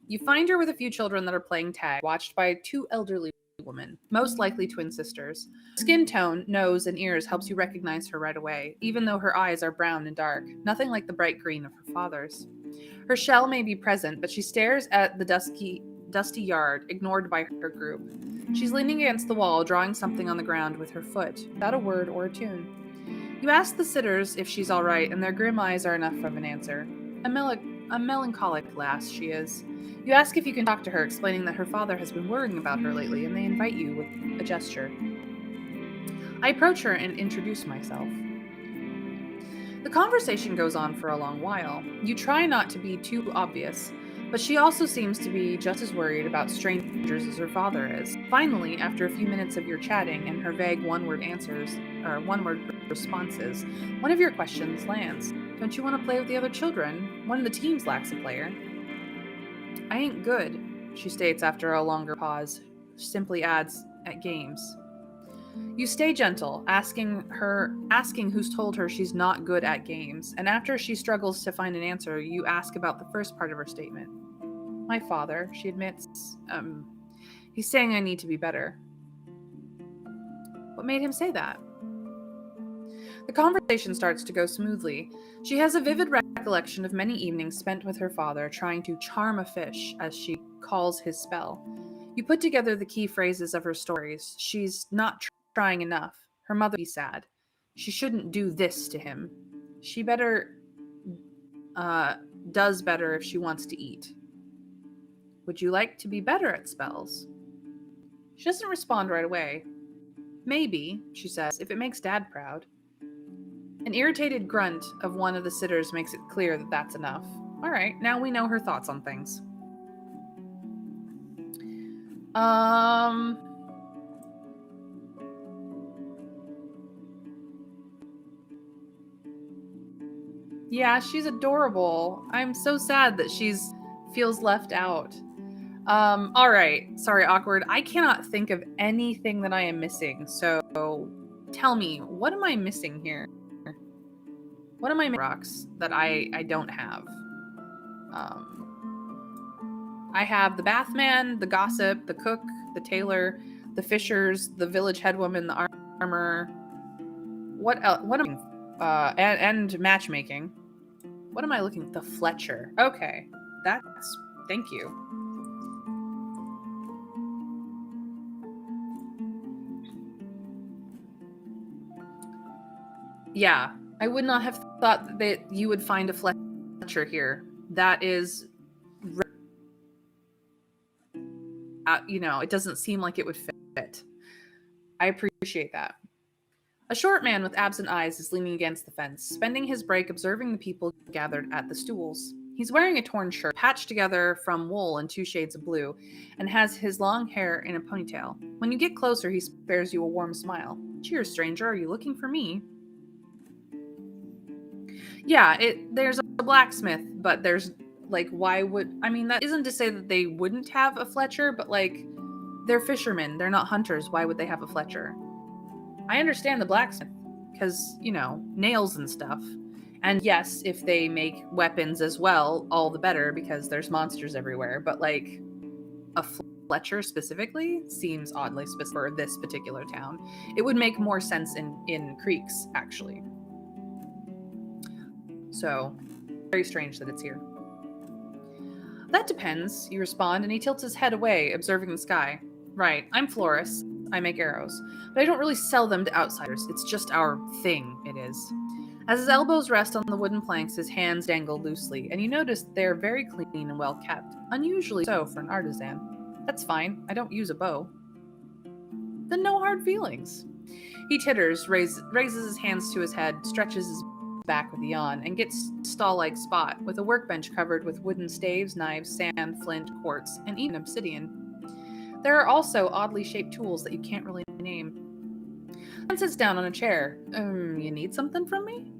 You find her with a few children that are playing tag, watched by 2 elderly women, most likely twin sisters. Skin tone, nose, and ears helps you recognize her right away, even though her eyes are brown and dark, nothing like the bright green of her father's. Her shell may be present, but she stares at the dusty yard, ignored by her group. She's leaning against the wall, drawing something on the ground with her foot, without a word or a tune. You ask the sitters if she's all right, and their grim eyes are enough of an answer. A melancholic lass she is. You ask if you can talk to her, explaining that her father has been worrying about her lately, and they invite you with a gesture. I approach her and introduce myself. The conversation goes on for a long while. You try not to be too obvious, but she also seems to be just as worried about strangers as her father is. Finally, after a few minutes of your chatting and her vague one-word responses, one of your questions lands. Don't you want to play with the other children? One of the teams lacks a player. I ain't good, she states after a longer pause. She simply adds, at games. You stay gentle, asking who's told her she's not good at games, and after she struggles to find an answer, you ask about the first part of her statement. My father, she admits, he's saying I need to be better. What made him say that? The conversation starts to go smoothly. She has a vivid recollection of many evenings spent with her father trying to charm a fish, as she calls his spell. You put together the key phrases of her stories. She's not trying enough. Her mother would be sad. She shouldn't do this to him. She does better if she wants to eat. Would you like to be better at spells? She doesn't respond right away. Maybe, she says, if it makes Dad proud. An irritated grunt of one of the sitters makes it clear that that's enough. All right, now we know her thoughts on things. Yeah, she's adorable. I'm so sad that she's feels left out. All right. Sorry, awkward. I cannot think of anything that I am missing. So tell me, what am I missing here? What am I missing rocks that I don't have? I have the bathman, the gossip, the cook, the tailor, the fishers, the village headwoman, the armor. What else? What am and matchmaking. What am I looking? The Fletcher. Okay. That's thank you. Yeah, I would not have thought that you would find a Fletcher here. That is, it doesn't seem like it would fit. I appreciate that. A short man with absent eyes is leaning against the fence, spending his break observing the people gathered at the stools. He's wearing a torn shirt, patched together from wool in 2 shades of blue, and has his long hair in a ponytail. When you get closer, he spares you a warm smile. Cheers, stranger. Are you looking for me? Yeah, there's a blacksmith, but there's why would that isn't to say that they wouldn't have a Fletcher, but they're fishermen, they're not hunters. Why would they have a Fletcher? I understand the blacksmith because, nails and stuff. And yes, if they make weapons as well, all the better because there's monsters everywhere. But a Fletcher specifically seems oddly specific for this particular town. It would make more sense in creeks, actually. So, very strange that it's here. That depends, you respond, and he tilts his head away, observing the sky. Right, I'm florist. I make arrows. But I don't really sell them to outsiders. It's just our thing, it is. As his elbows rest on the wooden planks, his hands dangle loosely, and you notice they're very clean and well kept. Unusually so for an artisan. That's fine. I don't use a bow. Then no hard feelings. He titters, raises his hands to his head, stretches his back with a yawn, and gets stall-like spot with a workbench covered with wooden staves, knives, sand, flint, quartz, and even obsidian. There are also oddly shaped tools that you can't really name. John sits down on a chair. You need something from me?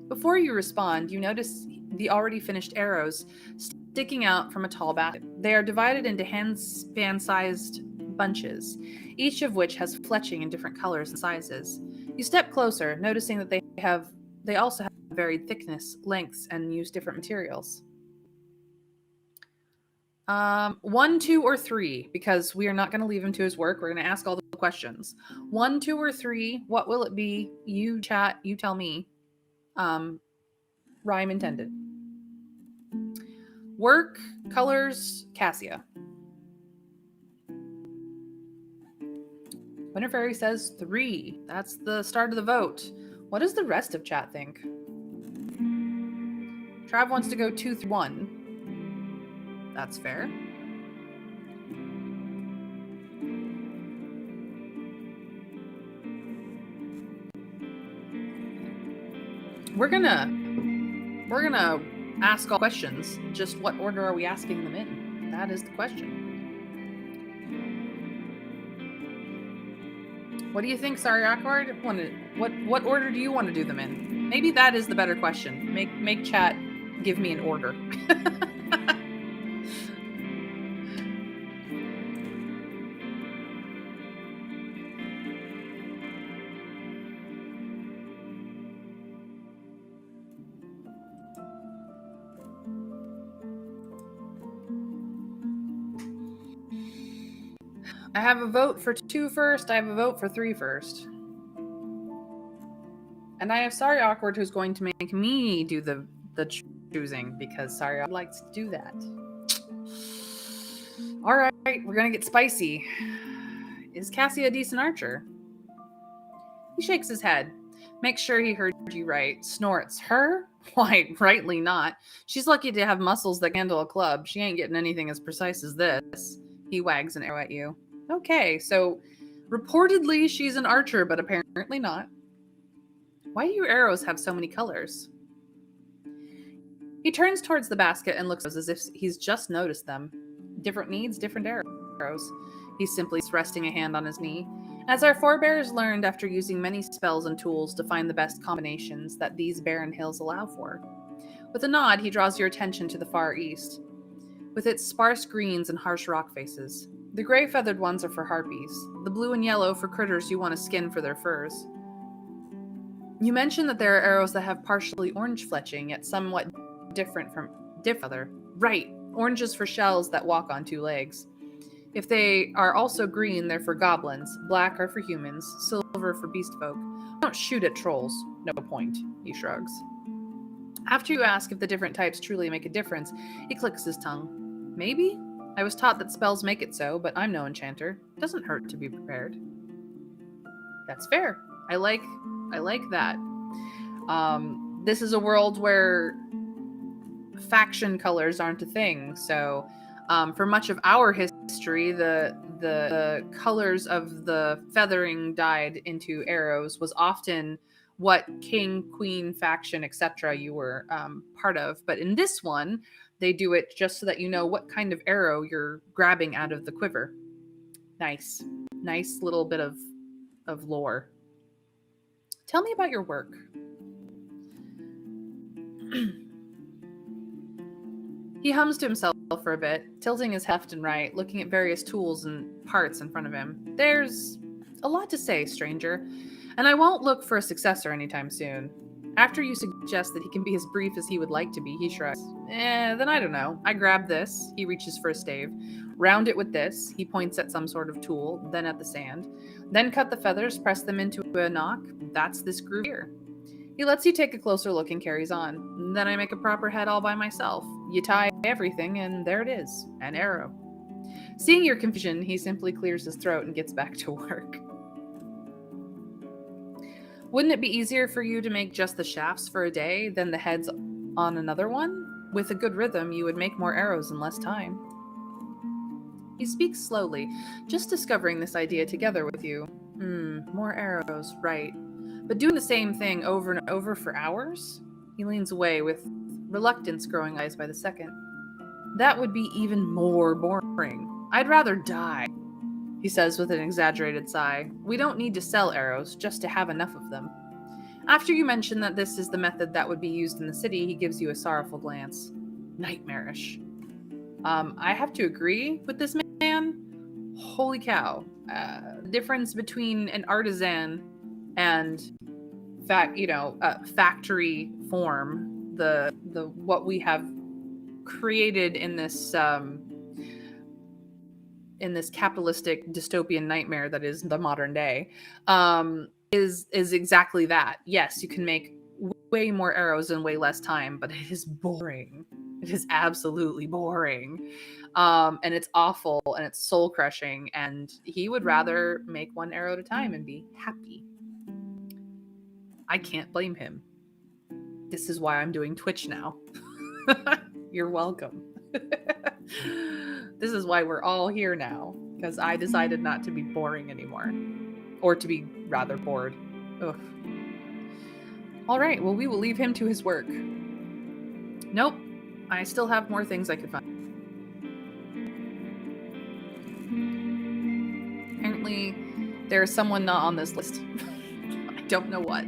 Before you respond, you notice the already finished arrows sticking out from a tall basket. They are divided into handspan-sized bunches, each of which has fletching in different colors and sizes. You step closer, noticing that they also have varied thickness, lengths, and use different materials. 1, 2, or 3, because we are not going to leave him to his work. We're going to ask all the questions. 1, 2, or 3. What will it be? You chat. You tell me. Rhyme intended. Work, colors, Cassia. Winter Fairy says 3. That's the start of the vote. What does the rest of chat think? Trav wants to go 2, 3, 1. That's fair. We're gonna ask all questions. Just what order are we asking them in? That is the question. What do you think, Sorry Awkward? What order do you want to do them in? Maybe that is the better question. Make chat give me an order. I have a vote for 2 first. I have a vote for 3 first. And I have Sorry Awkward who's going to make me do the choosing because Sorry Awkward likes to do that. All right, we're going to get spicy. Is Cassie a decent archer? He shakes his head. Makes sure he heard you right. Snorts. Her? Why, rightly not. She's lucky to have muscles that handle a club. She ain't getting anything as precise as this. He wags an arrow at you. Okay, so reportedly she's an archer, but apparently not. Why do your arrows have so many colors? He turns towards the basket and looks as if he's just noticed them. Different needs, different arrows. He's simply resting a hand on his knee. As our forebears learned after using many spells and tools to find the best combinations that these barren hills allow for. With a nod, he draws your attention to the far east, with its sparse greens and harsh rock faces. The gray-feathered ones are for harpies, the blue and yellow for critters you want to skin for their furs. You mentioned that there are arrows that have partially orange fletching, yet somewhat different from other. Right, oranges for shells that walk on 2 legs. If they are also green, they're for goblins, black are for humans, silver for beast folk. Don't shoot at trolls. No point, he shrugs. After you ask if the different types truly make a difference, he clicks his tongue. Maybe? I was taught that spells make it so, but I'm no enchanter. It doesn't hurt to be prepared. That's fair. I like that. This is a world where faction colors aren't a thing, so for much of our history, the colors of the feathering dyed into arrows was often what king, queen, faction, etc. you were part of. But in this one, they do it just so that you know what kind of arrow you're grabbing out of the quiver. Nice little bit of lore. Tell me about your work. He hums to himself for a bit, tilting his left and right, looking at various tools and parts in front of him. There's a lot to say, stranger, and I won't look for a successor anytime soon. After you suggest that he can be as brief as he would like to be, he shrugs. Then I don't know. I grab this. He reaches for a stave. Round it with this. He points at some sort of tool, then at the sand. Then cut the feathers, press them into a knock. That's this groove here. He lets you take a closer look and carries on. Then I make a proper head all by myself. You tie everything, and there it is, an arrow. Seeing your confusion, he simply clears his throat and gets back to work. Wouldn't it be easier for you to make just the shafts for a day than the heads on another one? With a good rhythm, you would make more arrows in less time. He speaks slowly, just discovering this idea together with you. More arrows, right. But doing the same thing over and over for hours? He leans away with reluctance growing eyes by the second. That would be even more boring. I'd rather die, he says with an exaggerated sigh. We don't need to sell arrows, just to have enough of them. After you mention that this is the method that would be used in the city, he gives you a sorrowful glance. Nightmarish. I have to agree with this man. Holy cow. The difference between an artisan and factory form, the what we have created in this capitalistic dystopian nightmare that is the modern day, is exactly that. Yes, you can make way more arrows in way less time, but it is boring. It is absolutely boring. And it's awful and it's soul crushing, and he would rather make one arrow at a time and be happy. I can't blame him. This is why I'm doing Twitch now. You're welcome. This is why we're all here now, because I decided not to be boring anymore, or to be rather bored. Ugh. All right, well, we will leave him to his work. Nope, I still have more things I could find. Apparently, there is someone not on this list. I don't know what.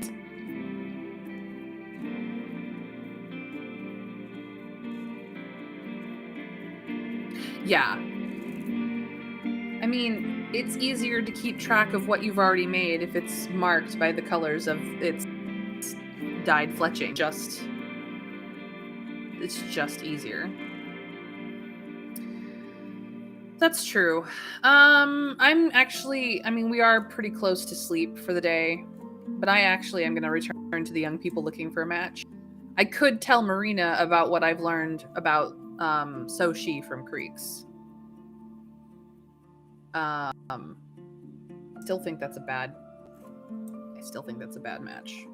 Yeah. I mean, it's easier to keep track of what you've already made if it's marked by the colors of its dyed fletching. It's just easier. That's true. We are pretty close to sleep for the day, but I actually am going to return to the young people looking for a match. I could tell Marina about what I've learned about Soshi from Creeks. I still think that's a bad match.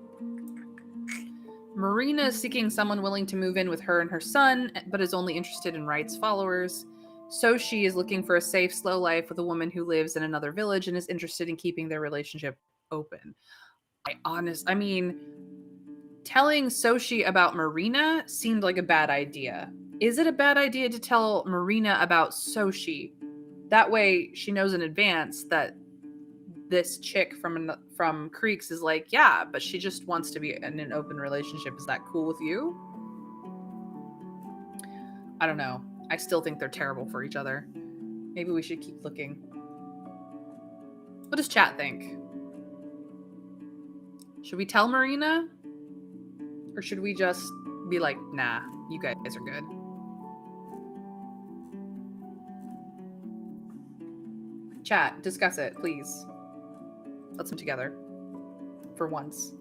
Marina is seeking someone willing to move in with her and her son, but is only interested in Wright's followers. Soshi is looking for a safe, slow life with a woman who lives in another village and is interested in keeping their relationship open. Telling Soshi about Marina seemed like a bad idea. Is it a bad idea to tell Marina about Soshi? That way she knows in advance that this chick from Creeks is like, yeah, but she just wants to be in an open relationship. Is that cool with you? I don't know. I still think they're terrible for each other. Maybe we should keep looking. What does chat think? Should we tell Marina? Or should we just be like, nah, you guys are good? Chat, discuss it, please. Let's come together. For once.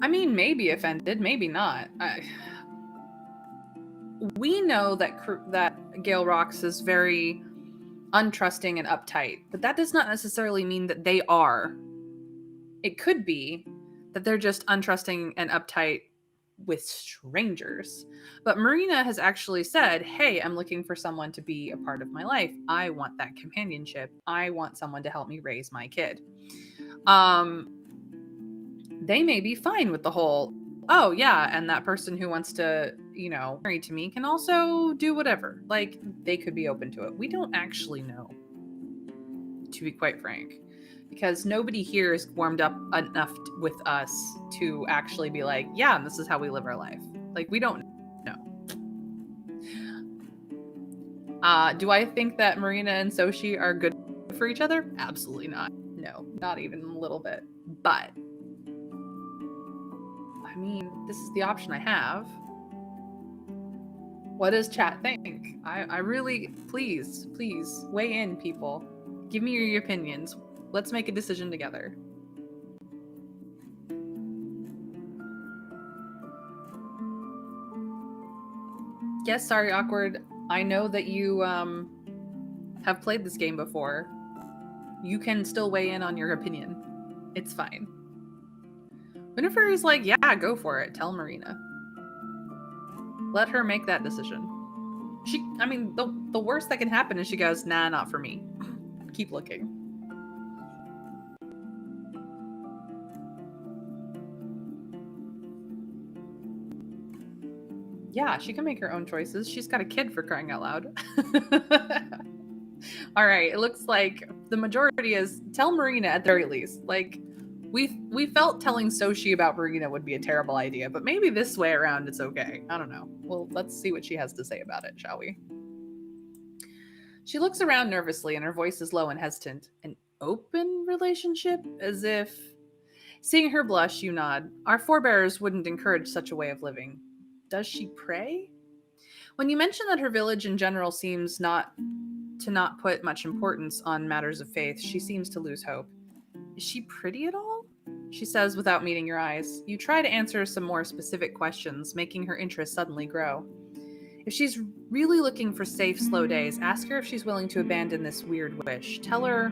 I mean, maybe offended, maybe not. We know that Gale Rocks is very untrusting and uptight, but that does not necessarily mean that they are. It could be that they're just untrusting and uptight with strangers. But Marina has actually said, hey, I'm looking for someone to be a part of my life. I want that companionship. I want someone to help me raise my kid. They may be fine with the whole, oh yeah, and that person who wants to, marry to me can also do whatever. Like, they could be open to it. We don't actually know, to be quite frank, because nobody here is warmed up enough with us to actually be like, yeah, this is how we live our life. Like, we don't know. Do I think that Marina and Soshi are good for each other? Absolutely not. No, not even a little bit. But, I mean, this is the option I have. What does chat think? I really, please weigh in, people. Give me your opinions. Let's make a decision together. Yes, sorry, Awkward. I know that you have played this game before. You can still weigh in on your opinion. It's fine. Winifred is like, yeah, go for it. Tell Marina. Let her make that decision. I mean, the worst that can happen is she goes, nah, not for me. Keep looking. Yeah, she can make her own choices. She's got a kid, for crying out loud. All right, it looks like the majority is tell Marina at the very least. Like, we felt telling Soshi about Marina would be a terrible idea, but maybe this way around it's okay. I don't know. Well, let's see what she has to say about it, shall we? She looks around nervously and her voice is low and hesitant. An open relationship? As if... Seeing her blush, you nod. Our forebears wouldn't encourage such a way of living. Does she pray? When you mention that her village in general seems not put much importance on matters of faith, she seems to lose hope. Is she pretty at all? She says without meeting your eyes. You try to answer some more specific questions, making her interest suddenly grow. If she's really looking for safe, slow days, ask her if she's willing to abandon this weird wish. Tell her...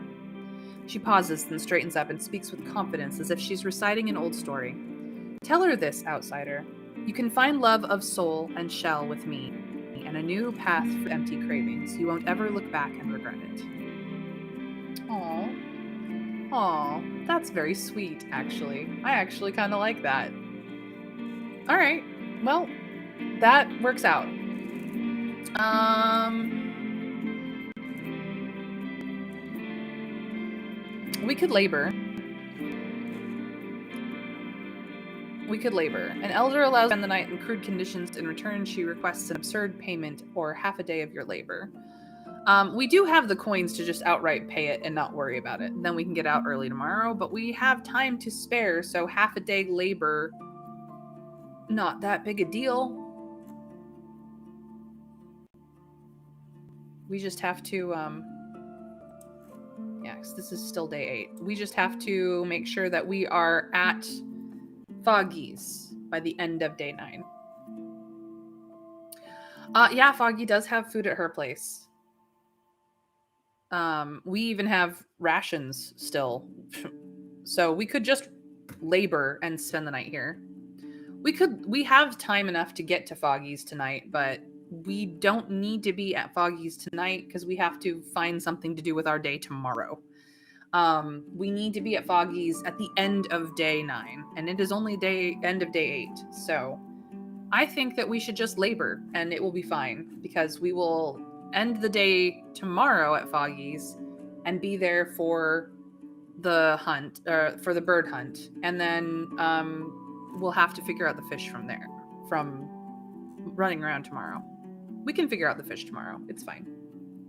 She pauses, then straightens up and speaks with confidence as if she's reciting an old story. Tell her this, outsider. You can find love of soul and shell with me, and a new path for empty cravings. You won't ever look back and regret it. Aww, that's very sweet, actually. I actually kind of like that. All right, well, that works out. We could labor. An elder allows you to spend the night in crude conditions. In return, she requests an absurd payment or half a day of your labor. We do have the coins to just outright pay it and not worry about it. Then we can get out early tomorrow, but we have time to spare, so half a day labor, not that big a deal. We just have to, yes, this is still day 8. We just have to make sure that we are at Foggy's by the end of day 9. Yeah, Foggy does have food at her place. We even have rations still. So we could just labor and spend the night here. We have time enough to get to Foggy's tonight, but we don't need to be at Foggy's tonight because we have to find something to do with our day tomorrow. We need to be at Foggy's at the end of day 9, and it is only end of day 8. So I think that we should just labor and it will be fine because we will end the day tomorrow at Foggy's and be there for the hunt, for the bird hunt. And then we'll have to figure out the fish from there, from running around tomorrow. We can figure out the fish tomorrow. It's fine.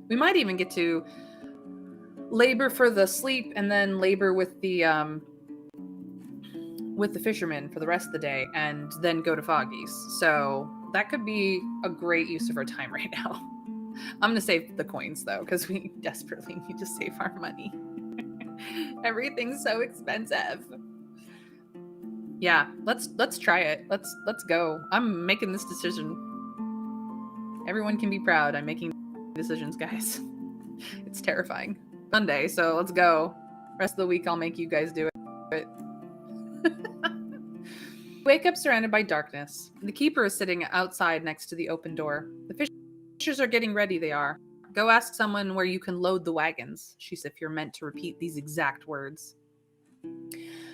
We might even get to labor for the sleep and then labor with the fishermen for the rest of the day and then go to Foggy's. So that could be a great use of our time right now. I'm gonna save the coins though, because we desperately need to save our money. Everything's so expensive. Yeah, let's try it. Let's go. I'm making this decision. Everyone can be proud. I'm making decisions, guys. It's terrifying. Monday, so let's go. Rest of the week I'll make you guys do it. Wake up surrounded by darkness. The keeper is sitting outside next to the open door. The fishers are getting ready, they are. Go ask someone where you can load the wagons, she says if you're meant to repeat these exact words.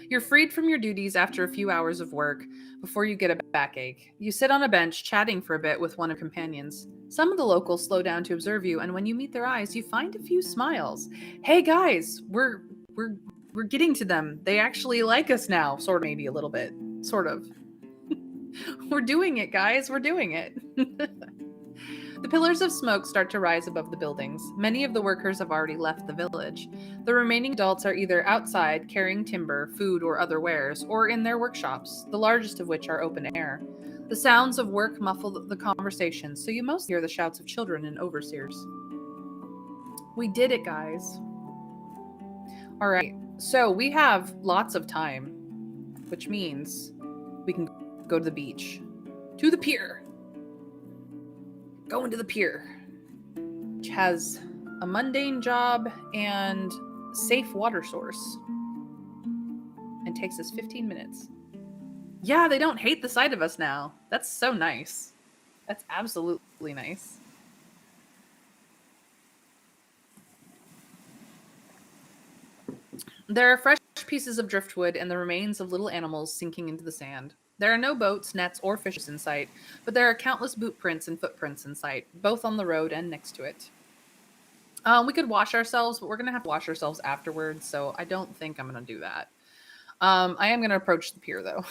You're freed from your duties after a few hours of work before you get a backache. You sit on a bench chatting for a bit with one of your companions. Some of the locals slow down to observe you, and when you meet their eyes, you find a few smiles. Hey guys, we're getting to them. They actually like us now, sort of, maybe a little bit. Sort of. We're doing it, guys. We're doing it. The pillars of smoke start to rise above the buildings. Many of the workers have already left the village. The remaining adults are either outside carrying timber, food, or other wares, or in their workshops, the largest of which are open air. The sounds of work muffle the conversations, so you mostly hear the shouts of children and overseers. We did it, guys. All right, so we have lots of time, which means we can go to the beach. To the pier. Going to the pier, which has a mundane job and safe water source, and takes us 15 minutes. Yeah, they don't hate the sight of us now. That's so nice. That's absolutely nice. There are fresh pieces of driftwood and the remains of little animals sinking into the sand. There are no boats, nets, or fishes in sight, but there are countless boot prints and footprints in sight, both on the road and next to it. We could wash ourselves, but we're going to have to wash ourselves afterwards, so I don't think I'm going to do that. I am going to approach the pier, though.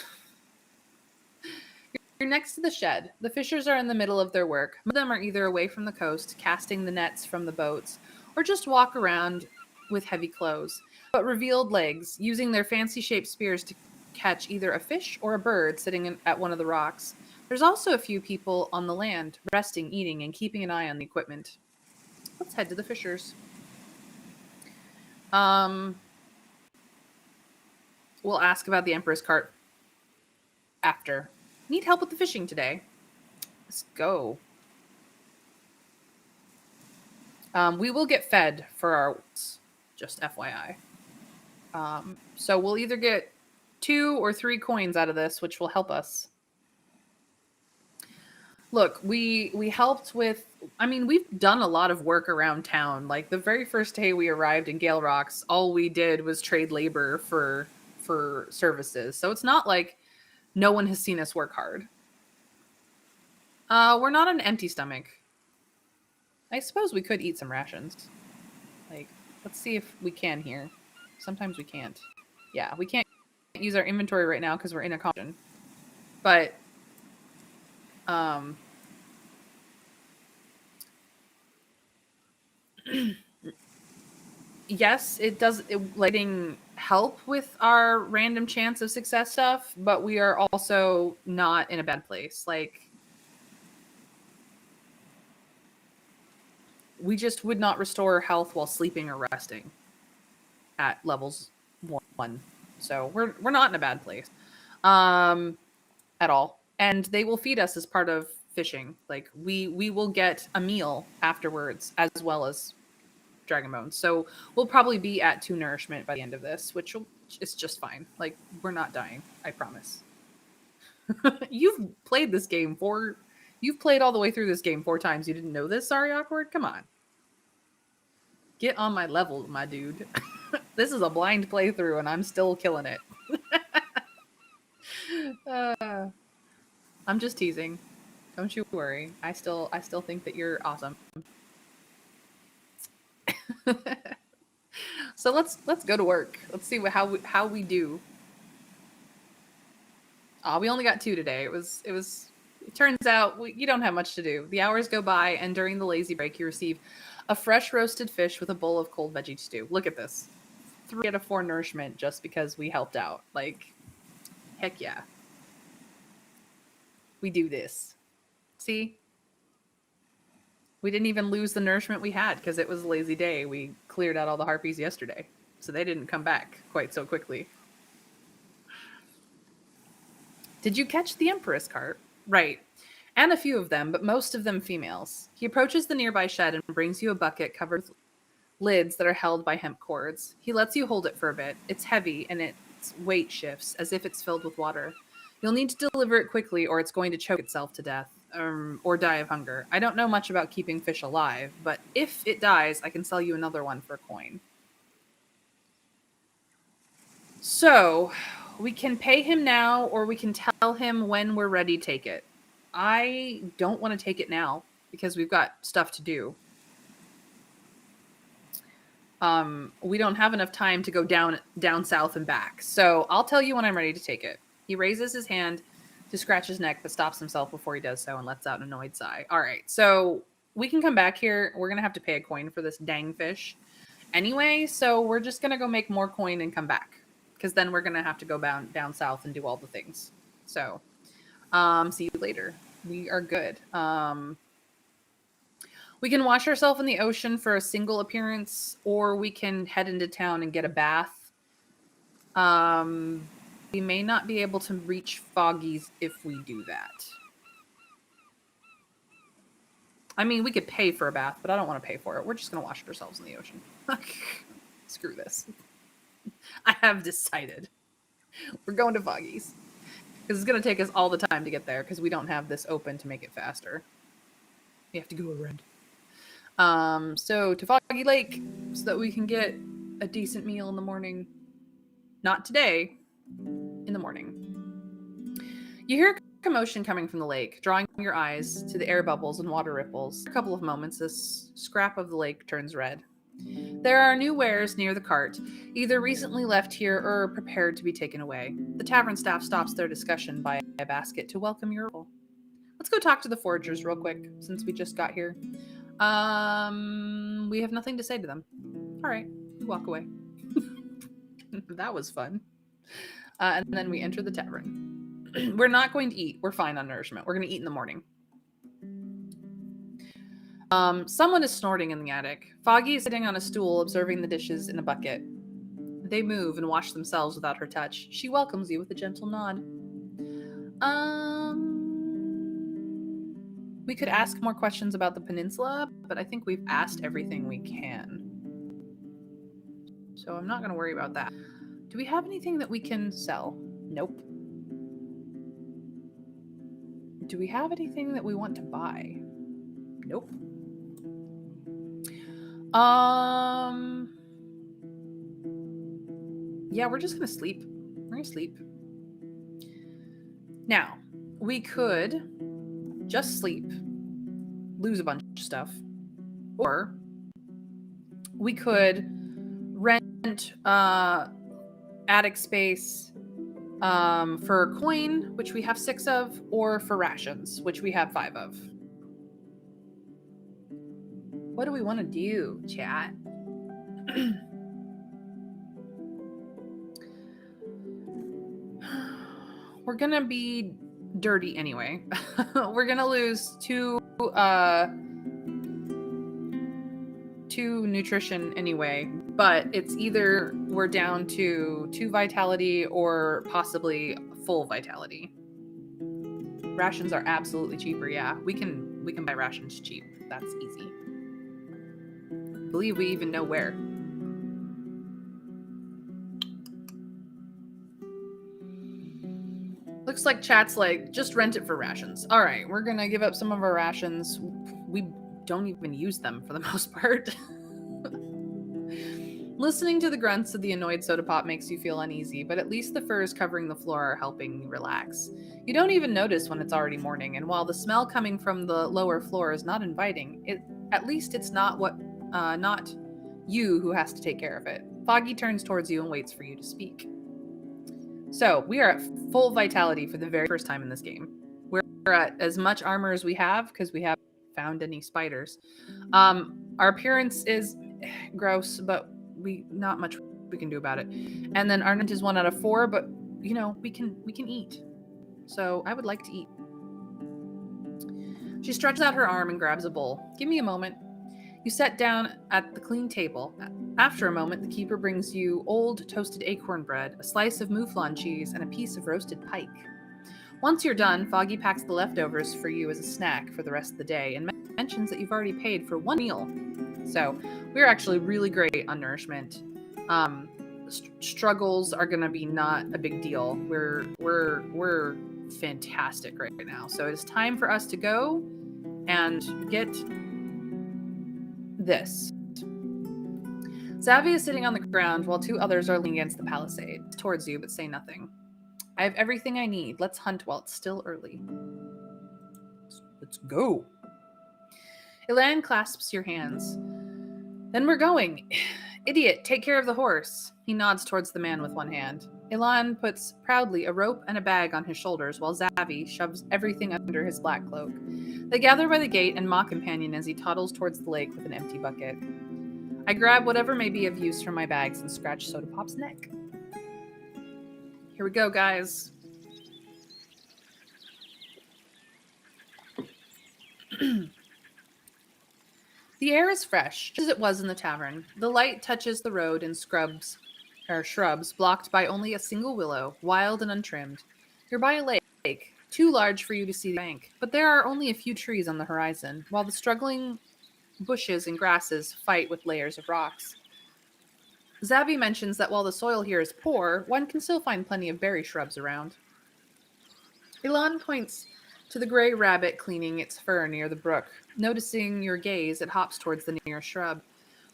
You're next to the shed. The fishers are in the middle of their work. Most of them are either away from the coast, casting the nets from the boats, or just walk around with heavy clothes, but revealed legs, using their fancy-shaped spears to catch either a fish or a bird sitting at one of the rocks. There's also a few people on the land, resting, eating, and keeping an eye on the equipment. Let's head to the fishers. We'll ask about the Emperor's cart after. Need help with the fishing today? Let's go. We will get fed for our, just FYI. So we'll either get 2 or 3 coins out of this, which will help us. Look, we helped with, I mean, we've done a lot of work around town. Like the very first day we arrived in Gale Rocks, all we did was trade labor for services. So it's not like no one has seen us work hard. We're not on an empty stomach. I suppose we could eat some rations. Like, let's see if we can here. Sometimes we can't. Yeah, we can't use our inventory right now because we're in a competition. But, yes, it does letting help with our random chance of success stuff, but we are also not in a bad place. Like, we just would not restore health while sleeping or resting at levels 1. So we're not in a bad place at all. And they will feed us as part of fishing. Like we will get a meal afterwards as well as dragon bones. So we'll probably be at 2 nourishment by the end of this, which is just fine. Like we're not dying, I promise. You've played this game you've played all the way through this game 4 times. You didn't know this? Sorry, awkward. Come on. Get on my level, my dude. This is a blind playthrough and I'm still killing it. I'm just teasing. Don't you worry. I still think that you're awesome. So let's go to work. Let's see how we do. We only got 2 today. It turns out you don't have much to do. The hours go by, and during the lazy break, you receive a fresh roasted fish with a bowl of cold veggie stew. Look at this. 3 out of 4 nourishment just because we helped out. Like, heck yeah. We do this. See? We didn't even lose the nourishment we had because it was a lazy day. We cleared out all the harpies yesterday, so they didn't come back quite so quickly. Did you catch the Empress cart? Right. And a few of them, but most of them females. He approaches the nearby shed and brings you a bucket covered with lids that are held by hemp cords. He lets you hold it for a bit. It's heavy, and its weight shifts as if it's filled with water. You'll need to deliver it quickly or it's going to choke itself to death, or die of hunger. I don't know much about keeping fish alive, but if it dies, I can sell you another one for a coin. So, we can pay him now, or we can tell him when we're ready to take it. I don't want to take it now, because we've got stuff to do. We don't have enough time to go down south and back. So, I'll tell you when I'm ready to take it. He raises his hand to scratch his neck, but stops himself before he does so and lets out an annoyed sigh. All right, so we can come back here. We're going to have to pay a coin for this dang fish anyway. So we're just going to go make more coin and come back. Because then we're going to have to go down south and do all the things. So see you later. We are good. We can wash ourselves in the ocean for a single appearance, or we can head into town and get a bath. We may not be able to reach Foggy's if we do that. I mean, we could pay for a bath, but I don't want to pay for it. We're just going to wash ourselves in the ocean. Screw this. I have decided. We're going to Foggy's. Because it's going to take us all the time to get there, because we don't have this open to make it faster. We have to go around. So to Foggy Lake, so that we can get a decent meal in the morning. Not today, in the morning. You hear commotion coming from the lake, drawing your eyes to the air bubbles and water ripples. A couple of moments, this scrap of the lake turns red. There are new wares near the cart, either recently left here or prepared to be taken away. The tavern staff stops their discussion by a basket to welcome your arrival. Let's go talk to the foragers real quick, since we just got here. We have nothing to say to them. All right, we walk away. That was fun. And then we enter the tavern. We're not going to eat. We're fine on nourishment. We're going to eat in the morning. Someone is snorting in the attic. Foggy is sitting on a stool, observing the dishes in a bucket. They move and wash themselves without her touch. She welcomes you with a gentle nod. We could ask more questions about the peninsula, but I think we've asked everything we can. So I'm not going to worry about that. Do we have anything that we can sell? Nope. Do we have anything that we want to buy? Nope. Yeah, we're just going to sleep. We're going to sleep. Now, we could just sleep, lose a bunch of stuff, or we could rent attic space for coin, which we have 6 of, or for rations, which we have 5 of. What do we want to do, chat? We're gonna be dirty anyway. We're gonna lose 2 nutrition anyway, but it's either we're down to 2 vitality or possibly full vitality. Rations are absolutely cheaper. Yeah, we can buy rations cheap. That's easy. I believe we even know where. Looks like chat's like, just rent it for rations. All right, we're gonna give up some of our rations. We don't even use them for the most part. Listening to the grunts of the annoyed soda pop makes you feel uneasy, but at least the furs covering the floor are helping you relax. You don't even notice when it's already morning, and while the smell coming from the lower floor is not inviting, at least it's not you who has to take care of it. Foggy turns towards you and waits for you to speak. So, we are at full vitality for the very first time in this game. We're at as much armor as we have, because we haven't found any spiders. Our appearance is gross, but not much we can do about it. And then our net is 1 out of 4, but we can eat. So I would like to eat. She stretches out her arm and grabs a bowl. Give me a moment. You sit down at the clean table. After a moment, the keeper brings you old toasted acorn bread, a slice of mouflon cheese, and a piece of roasted pike. Once you're done, Foggy packs the leftovers for you as a snack for the rest of the day and mentions that you've already paid for 1 meal. So we're actually really great on nourishment. Struggles are gonna be not a big deal. We're fantastic right now. So it's time for us to go and get this. Zavia is sitting on the ground while 2 others are leaning against the palisade towards you but say nothing. I have everything I need. Let's hunt while it's still early. Let's go. Elan clasps your hands. Then we're going. Idiot, take care of the horse. He nods towards the man with one hand. Ilan puts proudly a rope and a bag on his shoulders while Zavi shoves everything under his black cloak. They gather by the gate and mock companion as he toddles towards the lake with an empty bucket. I grab whatever may be of use from my bags and scratch Soda Pop's neck. Here we go, guys. The air is fresh, just as it was in the tavern. The light touches the road and shrubs blocked by only a single willow, wild and untrimmed. You're by a lake, too large for you to see the bank, but there are only a few trees on the horizon, while the struggling bushes and grasses fight with layers of rocks. Zavi mentions that while the soil here is poor, one can still find plenty of berry shrubs around. Ilan points to the gray rabbit cleaning its fur near the brook. Noticing your gaze, it hops towards the nearest shrub.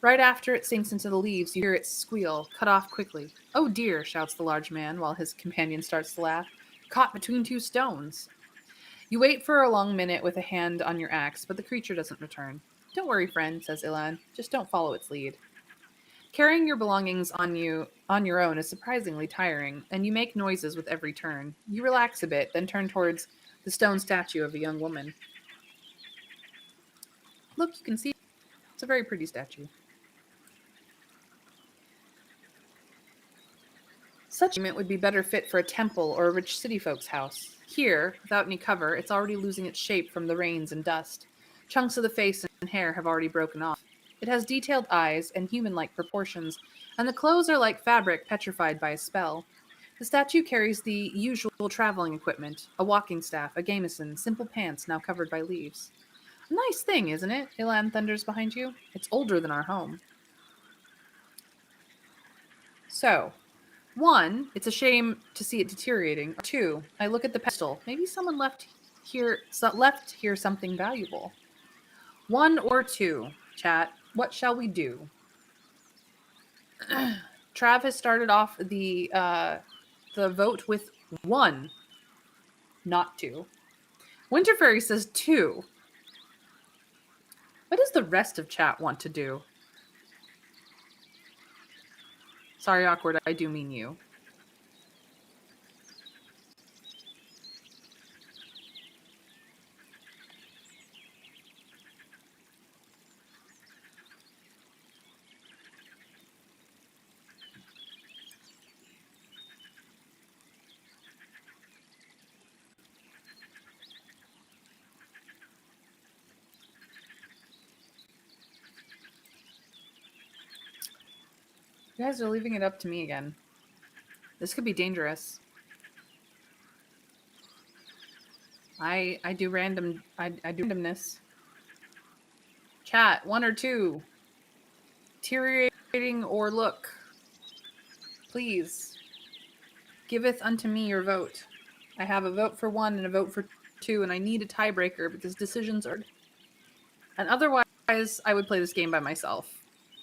Right after it sinks into the leaves, you hear it squeal, cut off quickly. "Oh dear," shouts the large man, while his companion starts to laugh. "Caught between two stones." You wait for a long minute with a hand on your axe, but the creature doesn't return. "Don't worry, friend," says Ilan. "Just don't follow its lead." Carrying your belongings on your own is surprisingly tiring, and you make noises with every turn. You relax a bit, then turn towards the stone statue of a young woman. Look, you can see it's a very pretty statue. Such a monument would be better fit for a temple or a rich city folk's house. Here, without any cover, it's already losing its shape from the rains and dust. Chunks of the face and hair have already broken off. It has detailed eyes and human-like proportions, and the clothes are like fabric petrified by a spell. The statue carries the usual traveling equipment, a walking staff, a gamison, simple pants now covered by leaves. A nice thing, isn't it? Ilan thunders behind you. It's older than our home. So, one, it's a shame to see it deteriorating. Or two, I look at the pedestal. Maybe someone left here something valuable. One or two, chat. What shall we do? Trav has started off the vote with one, not two. Winter Fairy says two. What does the rest of chat want to do? Sorry, awkward. I do mean you. You guys are leaving it up to me again. This could be dangerous. I do randomness. Chat, one or two. Deteriorating or look. Please. Giveth unto me your vote. I have a vote for one and a vote for two, and I need a tiebreaker because decisions are. And otherwise, I would play this game by myself.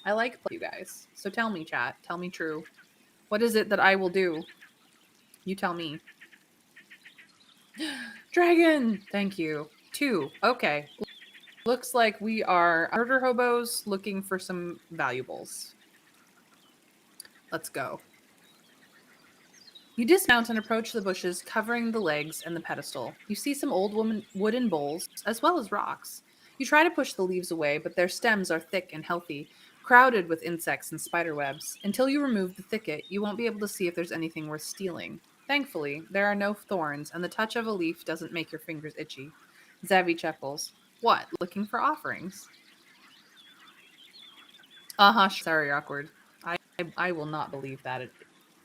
I like you guys. So tell me, chat. Tell me true. What is it that I will do? You tell me. Dragon! Thank you. Two. Okay. Looks like we are murder hobos looking for some valuables. Let's go. You dismount and approach the bushes covering the legs and the pedestal. You see some old wooden bowls, as well as rocks. You try to push the leaves away, but their stems are thick and healthy, crowded with insects and spider webs. Until you remove the thicket, you won't be able to see if there's anything worth stealing. Thankfully, there are no thorns, and the touch of a leaf doesn't make your fingers itchy. Zavi chuckles. What, looking for offerings? Uh-huh, sorry, awkward. I will not believe that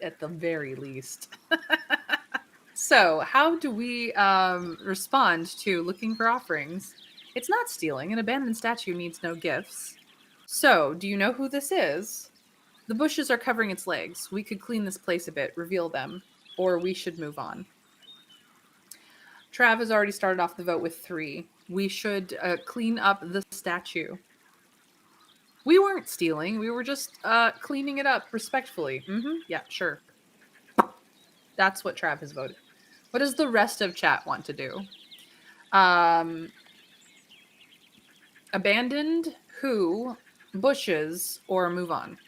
at the very least. So, how do we respond to looking for offerings? It's not stealing. An abandoned statue needs no gifts. So, do you know who this is? The bushes are covering its legs. We could clean this place a bit, reveal them, or we should move on. Trav has already started off the vote with 3. We should clean up the statue. We weren't stealing. We were just cleaning it up respectfully. Yeah, sure. That's what Trav has voted. What does the rest of chat want to do? Abandoned, who, bushes, or move on?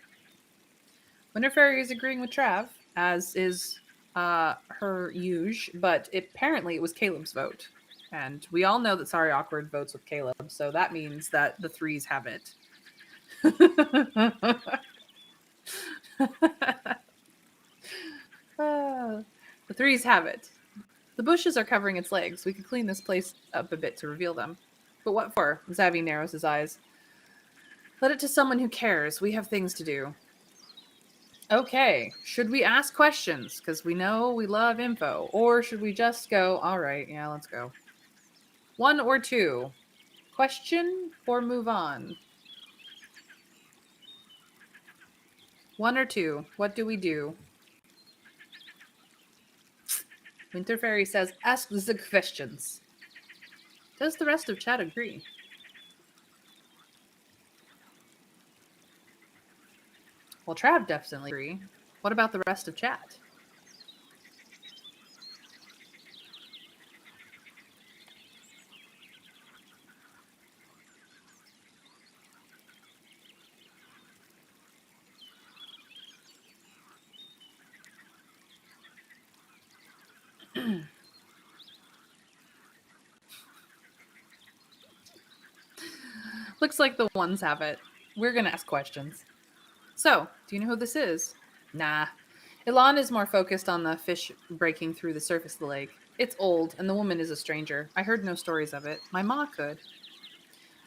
Winter Fairy is agreeing with Trav. as is her usual, but apparently it was Caleb's vote. And we all know that Sorry Awkward votes with Caleb, so that means that the threes have it. The threes have it. The bushes are covering its legs. We could clean this place up a bit to reveal them. But what for? Zavi narrows his eyes. Let it to someone who cares. We have things to do. Okay, should we ask questions? Because we know we love info. Or should we just go, all right, yeah, let's go. One or two. Question or move on? One or two. What do we do? Winter Fairy says, ask the questions. Does the rest of chat agree? Well, Trav definitely agree. What about the rest of chat? Looks like the ones have it. We're gonna ask questions. So, do you know who this is? Nah. Ilan is more focused on the fish breaking through the surface of the lake. It's old, and the woman is a stranger. I heard no stories of it. My ma could.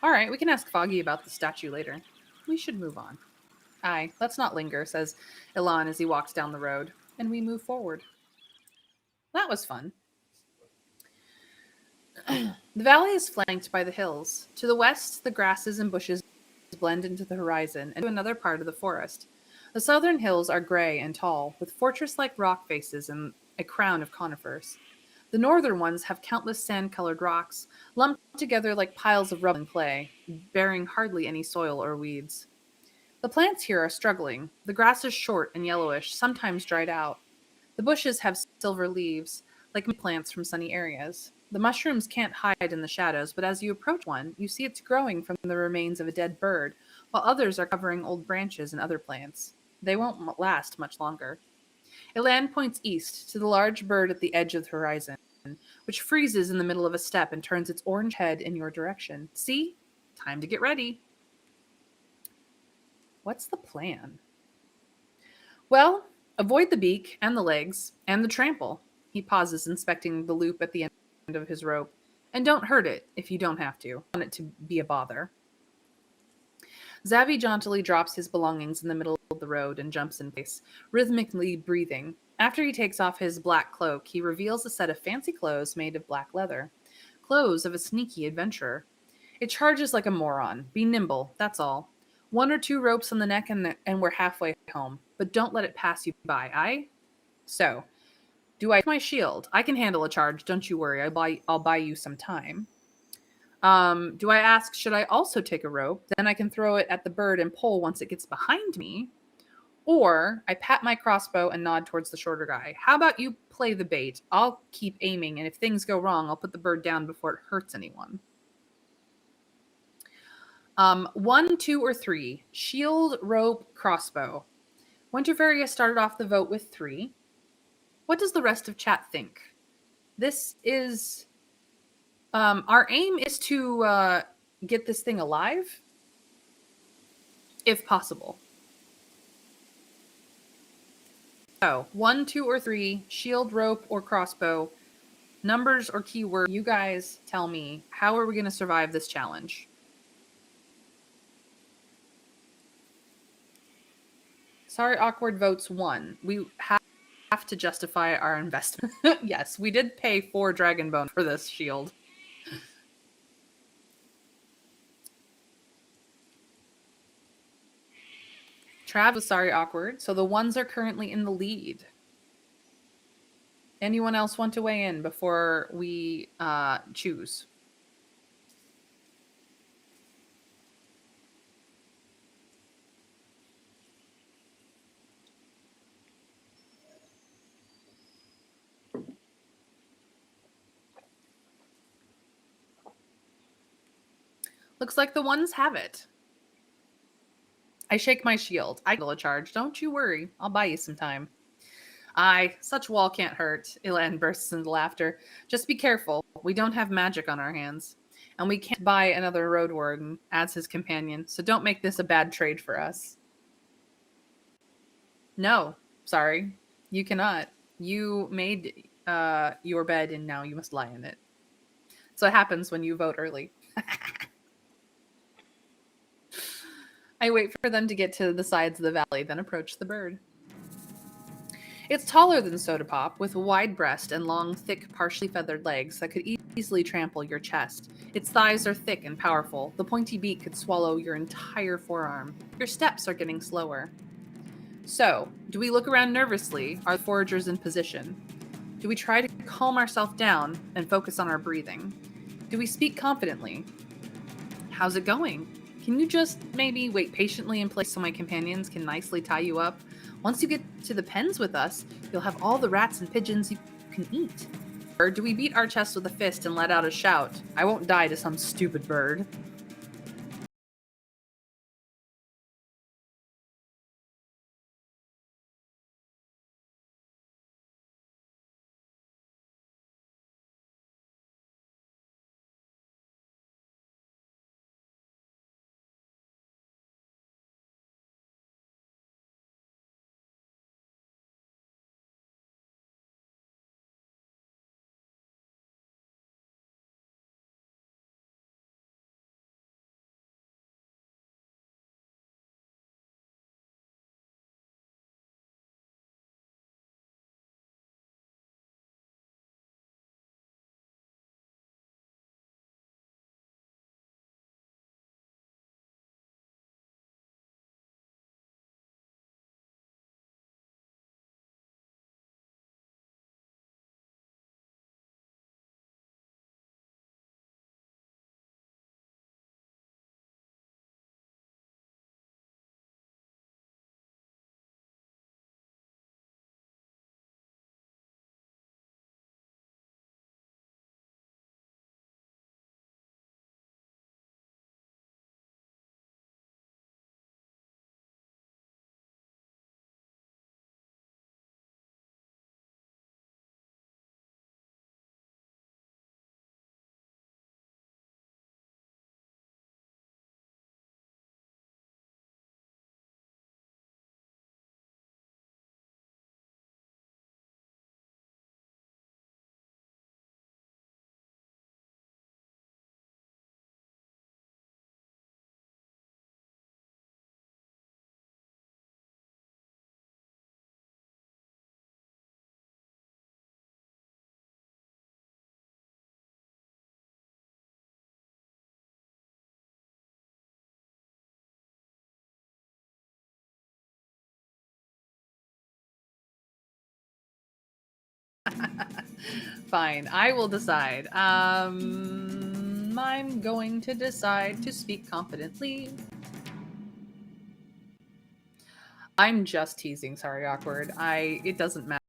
All right, we can ask Foggy about the statue later. We should move on. Aye, let's not linger, says Ilan as he walks down the road, and we move forward. That was fun. The valley is flanked by the hills. To the west, the grasses and bushes blend into the horizon and to another part of the forest. The southern hills are gray and tall, with fortress like rock faces and a crown of conifers. The northern ones have countless sand colored rocks, lumped together like piles of rubble and clay, bearing hardly any soil or weeds. The plants here are struggling. The grass is short and yellowish, sometimes dried out. The bushes have silver leaves, like plants from sunny areas. The mushrooms can't hide in the shadows, but as you approach one, you see it's growing from the remains of a dead bird, while others are covering old branches and other plants. They won't last much longer. Elan points east to the large bird at the edge of the horizon, which freezes in the middle of a step and turns its orange head in your direction. See? Time to get ready. What's the plan? Well, avoid the beak and the legs and the trample. He pauses, inspecting the loop at the end of his rope. And don't hurt it if you don't have to. Want it to be a bother. Zavi jauntily drops his belongings in the middle of the road and jumps in place, rhythmically breathing. After he takes off his black cloak, he reveals a set of fancy clothes made of black leather. Clothes of a sneaky adventurer. It charges like a moron. Be nimble, that's all. One or two ropes on the neck and we're halfway home. But don't let it pass you by, aye? So, do I my shield? I can handle a charge, don't you worry. I'll buy you some time. Do I ask, should I also take a rope? Then I can throw it at the bird and pull once it gets behind me. Or I pat my crossbow and nod towards the shorter guy. How about you play the bait? I'll keep aiming, and if things go wrong, I'll put the bird down before it hurts anyone. One, two, or three. Shield, rope, crossbow. Winterfairy has started off the vote with 3. What does the rest of chat think? This is... our aim is to get this thing alive, if possible. So, 1, 2, or 3, shield, rope, or crossbow, numbers or keyword. You guys tell me, how are we going to survive this challenge? Sorry, awkward votes 1. We have to justify our investment. Yes, we did pay 4 dragon bone for this shield. Trav was sorry, awkward. So the ones are currently in the lead. Anyone else want to weigh in before we choose? Looks like the ones have it. I shake my shield. I will a charge. Don't you worry. I'll buy you some time. Aye, such wall can't hurt. Ilan bursts into laughter. Just be careful. We don't have magic on our hands. And we can't buy another road warden, adds his companion, so don't make this a bad trade for us. No, sorry. You cannot. You made your bed and now you must lie in it. So it happens when you vote early. I wait for them to get to the sides of the valley, then approach the bird. It's taller than Soda Pop, with a wide breast and long, thick, partially feathered legs that could easily trample your chest. Its thighs are thick and powerful. The pointy beak could swallow your entire forearm. Your steps are getting slower. So, do we look around nervously? Are the foragers in position? Do we try to calm ourselves down and focus on our breathing? Do we speak confidently? How's it going? Can you just maybe wait patiently in place so my companions can nicely tie you up? Once you get to the pens with us, you'll have all the rats and pigeons you can eat. Or do we beat our chest with a fist and let out a shout? I won't die to some stupid bird. Fine, I will decide. I'm going to decide to speak confidently. I'm just teasing. Sorry, awkward. It doesn't matter.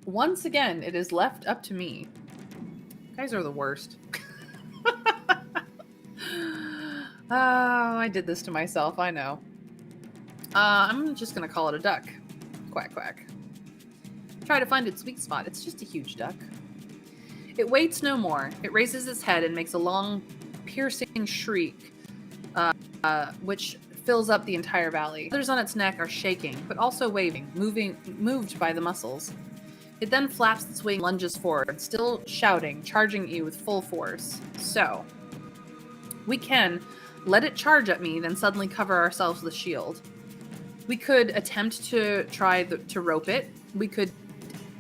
Once again, it is left up to me. You guys are the worst. Oh, I did this to myself, I know. I'm just gonna call it a duck. Quack, quack. Try to find its sweet spot. It's just a huge duck. It waits no more. It raises its head and makes a long, piercing shriek, which fills up the entire valley. Feathers on its neck are shaking, but also waving, moved by the muscles. It then flaps its wing, lunges forward, still shouting, charging at you with full force. So, we can let it charge at me, then suddenly cover ourselves with a shield. We could attempt to try to rope it. We could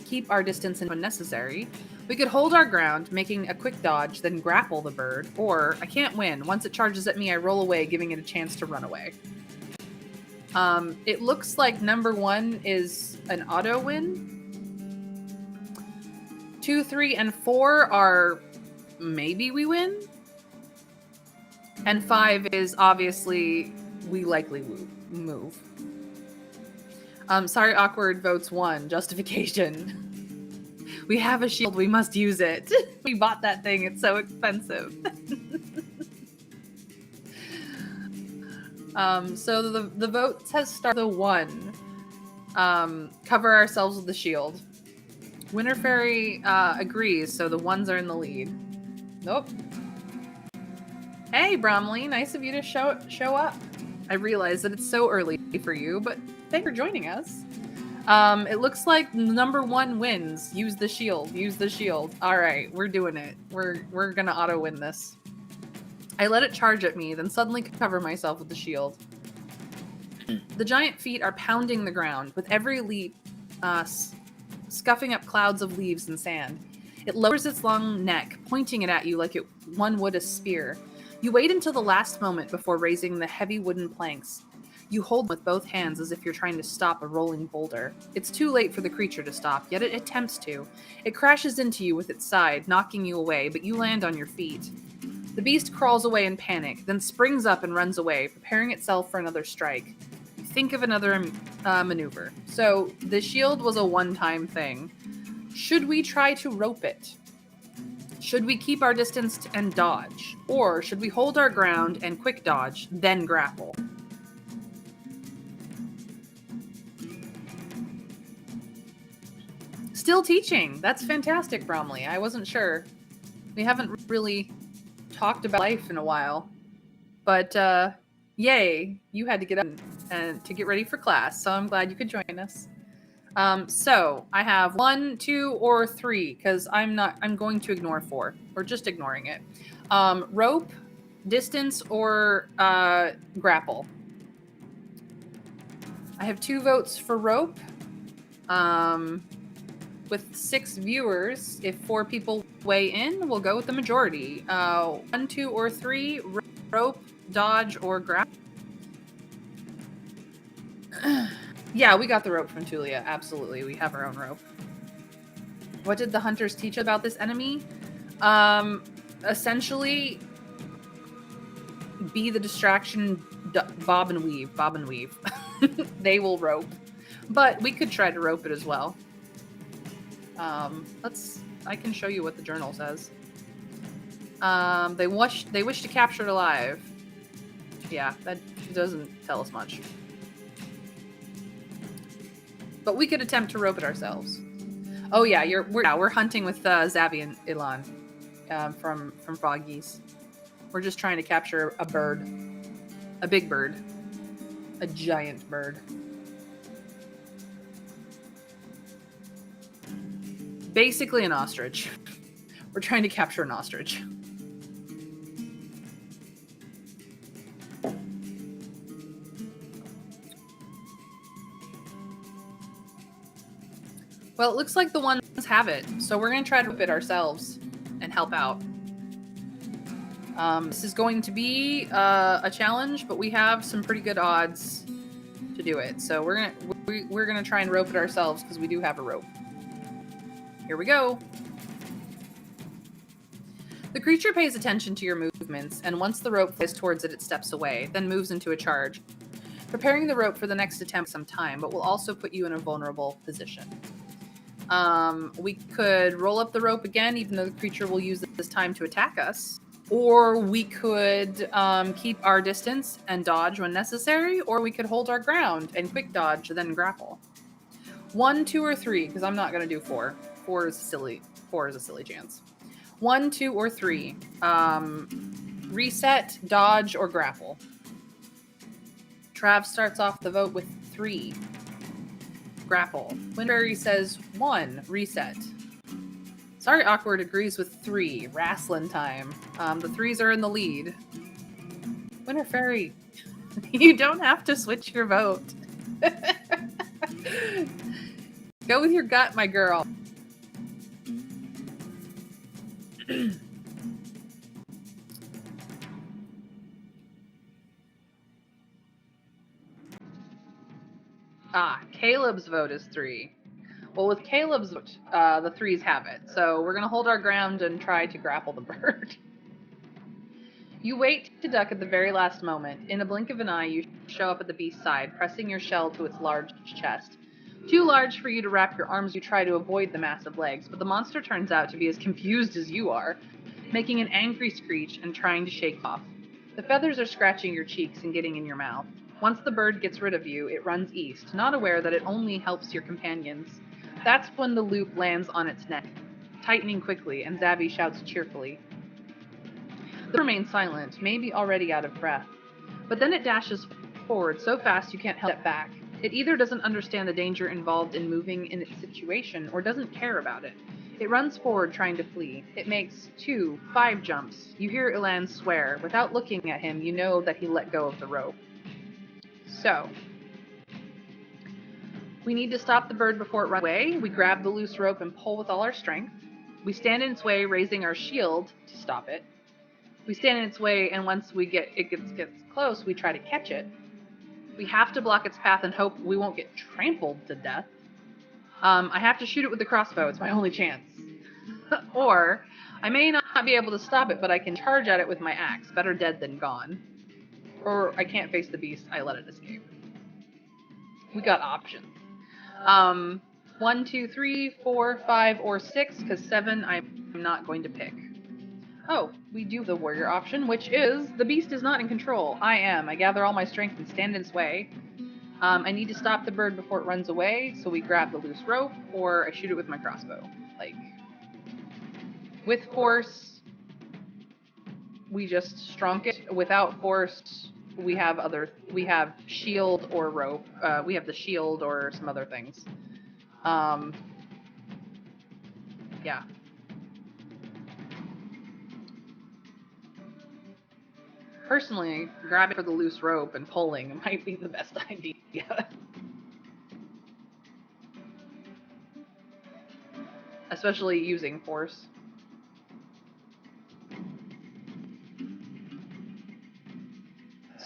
keep our distance when necessary. We could hold our ground, making a quick dodge, then grapple the bird. Or, I can't win. Once it charges at me, I roll away, giving it a chance to run away. It looks like number 1 is an auto win. 2, 3, and 4 are maybe we win. And 5 is obviously we likely move. Sorry, awkward votes 1. Justification. We have a shield. We must use it. We bought that thing. It's so expensive. So the vote has started the 1. Cover ourselves with the shield. Winter Fairy agrees, so the 1s are in the lead. Nope. Hey, Bromley, nice of you to show up. I realize that it's so early for you, but thanks for joining us. It looks like number 1 wins. Use the shield. Use the shield. All right, we're doing it. We're gonna auto win this. I let it charge at me, then suddenly cover myself with the shield. The giant feet are pounding the ground with every leap, scuffing up clouds of leaves and sand. It lowers its long neck, pointing it at you like one would a spear. You wait until the last moment before raising the heavy wooden planks. You hold them with both hands as if you're trying to stop a rolling boulder. It's too late for the creature to stop, yet it attempts to. It crashes into you with its side, knocking you away, but you land on your feet. The beast crawls away in panic, then springs up and runs away, preparing itself for another strike. You think of another maneuver. So, the shield was a one-time thing. Should we try to rope it? Should we keep our distance and dodge? Or should we hold our ground and quick dodge, then grapple? Still teaching. That's fantastic, Bromley. I wasn't sure. We haven't really talked about life in a while. But, yay, you had to get up and to get ready for class, so I'm glad you could join us. So I have 1, 2, or 3, because I'm going to ignore 4. We're just ignoring it. Rope, distance, or grapple. I have 2 votes for rope. With 6 viewers, if 4 people weigh in, we'll go with the majority. 1, 2, or 3, rope, dodge, or grapple. Yeah, we got the rope from Tulia. Absolutely, we have our own rope. What did the hunters teach about this enemy? Essentially, be the distraction, bob and weave. They will rope. But we could try to rope it as well. I can show you what the journal says. They wish to capture it alive. Yeah, that doesn't tell us much. But we could attempt to rope it ourselves. Oh yeah, we're hunting with Zavi and Ilan from Froggies. We're just trying to capture a bird, a big bird, a giant bird. Basically an ostrich. We're trying to capture an ostrich. Well, it looks like the ones have it, so we're going to try to whip it ourselves and help out. This is going to be a challenge, but we have some pretty good odds to do it. So we're gonna try and rope it ourselves because we do have a rope. Here we go. The creature pays attention to your movements, and once the rope flies towards it, it steps away, then moves into a charge. Preparing the rope for the next attempt some time, but will also put you in a vulnerable position. We could roll up the rope again, even though the creature will use this time to attack us. Or we could keep our distance and dodge when necessary, or we could hold our ground and quick dodge, then grapple. 1, 2, or 3, because I'm not going to do 4. 4 is silly. 4 is a silly chance. 1, 2, or 3. Reset, dodge, or grapple. Trav starts off the vote with 3. Grapple. Winberry says 1. Reset. Sorry, Awkward agrees with 3. Wrestling time. The 3s are in the lead. Winter Fairy, you don't have to switch your vote. Go with your gut, my girl. Caleb's vote is 3. Well, with Caleb's vote, the 3s have it. So we're going to hold our ground and try to grapple the bird. You wait to duck at the very last moment. In a blink of an eye, you show up at the beast's side, pressing your shell to its large chest. Too large for you to wrap your arms, you try to avoid the massive legs, but the monster turns out to be as confused as you are, making an angry screech and trying to shake off. The feathers are scratching your cheeks and getting in your mouth. Once the bird gets rid of you, it runs east, not aware that it only helps your companions. That's when the loop lands on its neck, tightening quickly, and Zabby shouts cheerfully. The remains silent, maybe already out of breath. But then it dashes forward so fast you can't help step back. It either doesn't understand the danger involved in moving in its situation or doesn't care about it. It runs forward trying to flee. It makes 2, 5 jumps. You hear Ilan swear. Without looking at him, you know that he let go of the rope. So, we need to stop the bird before it runs away. We grab the loose rope and pull with all our strength. We stand in its way, raising our shield to stop it. We stand in its way, and once it gets close, we try to catch it. We have to block its path and hope we won't get trampled to death. I have to shoot it with the crossbow. It's my only chance. Or, I may not be able to stop it, but I can charge at it with my axe. Better dead than gone. Or I can't face the beast. I let it escape. We got options. 1, 2, 3, 4, 5, or 6, because 7 I'm not going to pick. Oh, we do the warrior option, which is, the beast is not in control. I am. I gather all my strength and stand in its way. I need to stop the bird before it runs away, so we grab the loose rope, or I shoot it with my crossbow. With force, we just strunk it. Without force, we have shield or rope. We have the shield or some other things. Yeah. Personally, grabbing for the loose rope and pulling might be the best idea. Especially using force.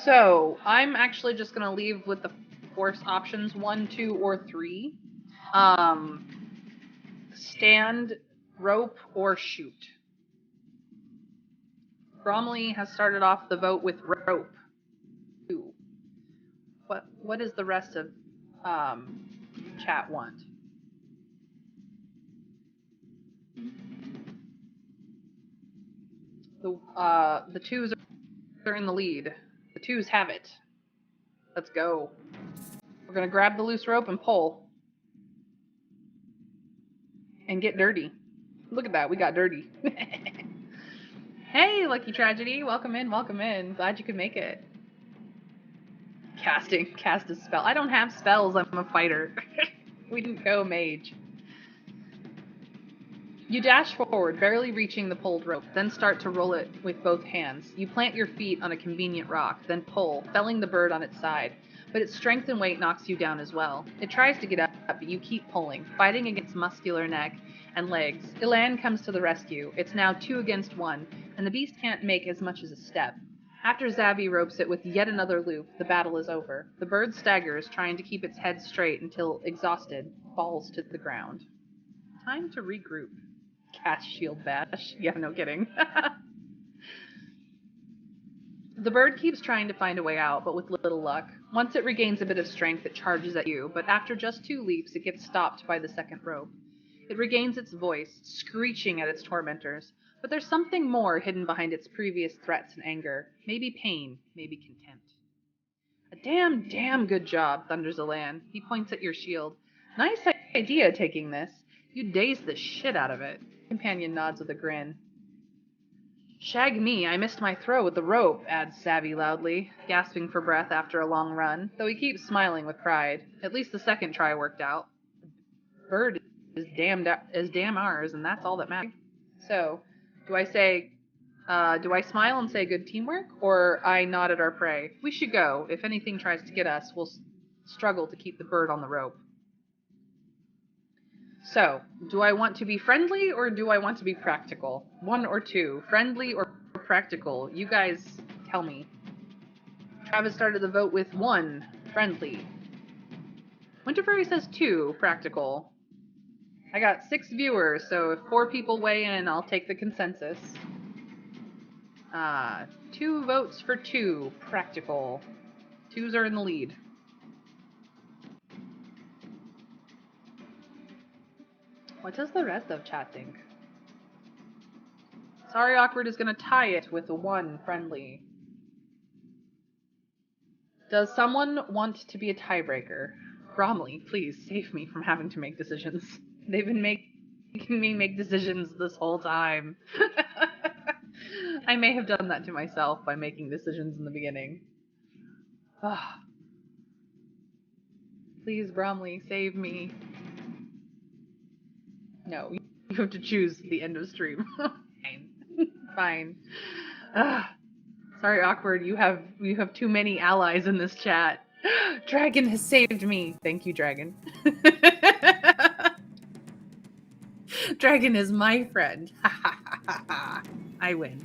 So, I'm actually just going to leave with the force options 1, 2, or 3. Stand, rope, or shoot. Bromley has started off the vote with rope. What does the rest of chat want? The 2s are in the lead. The 2s have it. Let's go. We're gonna grab the loose rope and pull. And get dirty. Look at that, we got dirty. Hey, Lucky Tragedy, welcome in, welcome in. Glad you could make it. Cast a spell. I don't have spells, I'm a fighter. We didn't go mage. You dash forward, barely reaching the pulled rope, then start to roll it with both hands. You plant your feet on a convenient rock, then pull, felling the bird on its side. But its strength and weight knocks you down as well. It tries to get up, but you keep pulling, fighting against muscular neck and legs. Ilan comes to the rescue. It's now 2 against 1, and the beast can't make as much as a step. After Zabby ropes it with yet another loop, the battle is over. The bird staggers, trying to keep its head straight until, exhausted, falls to the ground. Time to regroup. Cast shield bash. Yeah, no kidding. The bird keeps trying to find a way out, but with little luck. Once it regains a bit of strength, it charges at you, but after just 2 leaps, it gets stopped by the second rope. It regains its voice, screeching at its tormentors, but there's something more hidden behind its previous threats and anger. Maybe pain, maybe contempt. A damn good job, thunders Alan. He points at your shield. Nice idea taking this. You dazed the shit out of it. Companion nods with a grin. Shag me, I missed my throw with the rope, adds Savvy loudly, gasping for breath after a long run, though he keeps smiling with pride. At least the second try worked out. Bird is damn ours, and that's all that matters. So, do I smile and say good teamwork, or I nod at our prey? We should go. If anything tries to get us, we'll struggle to keep the bird on the rope. So, do I want to be friendly, or do I want to be practical? One or two. Friendly or practical? You guys tell me. Travis started the vote with 1, friendly. Winterfurry says 2, practical. I got 6 viewers, so if 4 people weigh in, I'll take the consensus. 2 votes for 2, practical. 2s are in the lead. What does the rest of chat think? Sorry Awkward is going to tie it with a 1, friendly. Does someone want to be a tiebreaker? Bromley, please save me from having to make decisions. They've been making me make decisions this whole time. I may have done that to myself by making decisions in the beginning. Please, Bromley, save me. No, you have to choose the end of stream. Fine. Sorry, Awkward, you have too many allies in this chat. Dragon has saved me. Thank you, Dragon. Dragon is my friend. I win.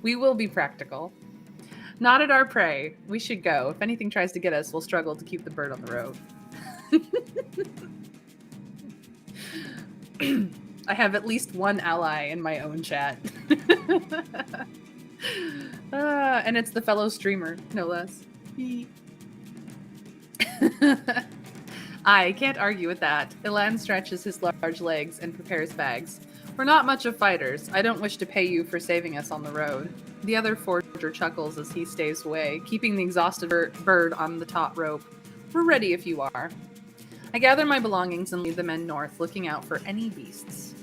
We will be practical. Not at our prey. We should go. If anything tries to get us, we'll struggle to keep the bird on the road. I have at least 1 ally in my own chat. And it's the fellow streamer, no less. I can't argue with that. Ilan stretches his large legs and prepares bags. We're not much of fighters. I don't wish to pay you for saving us on the road. The other forger chuckles as he stays away, keeping the exhausted bird on the taut rope. We're ready if you are. I gather my belongings and lead the men north, looking out for any beasts.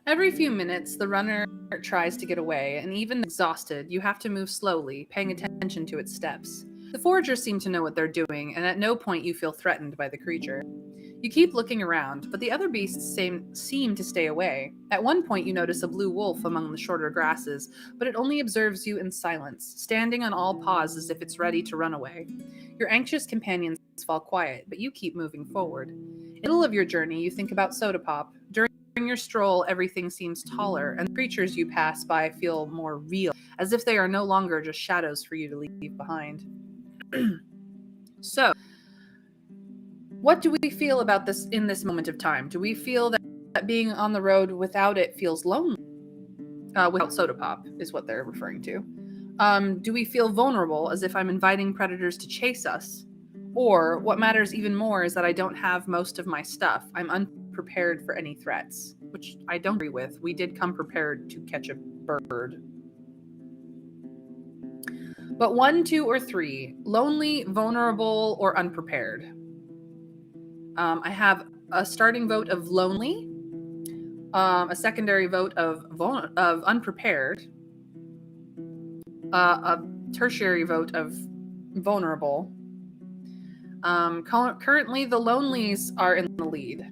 Every few minutes, the runner tries to get away, and even exhausted, you have to move slowly, paying attention to its steps. The foragers seem to know what they're doing, and at no point you feel threatened by the creature. You keep looking around, but the other beasts seem to stay away. At one point you notice a blue wolf among the shorter grasses, but it only observes you in silence, standing on all paws as if it's ready to run away. Your anxious companions fall quiet, but you keep moving forward. In the middle of your journey, you think about Soda Pop. During your stroll, everything seems taller, and the creatures you pass by feel more real, as if they are no longer just shadows for you to leave behind. So, what do we feel about this in this moment of time? Do we feel that being on the road without it feels lonely? Without Soda Pop is what they're referring to. Do we feel vulnerable, as if I'm inviting predators to chase us? Or, what matters even more is that I don't have most of my stuff. I'm unprepared for any threats, which I don't agree with. We did come prepared to catch a bird. But 1, 2, or 3, lonely, vulnerable, or unprepared. I have a starting vote of lonely, a secondary vote of unprepared, a tertiary vote of vulnerable. Currently, the lonelies are in the lead.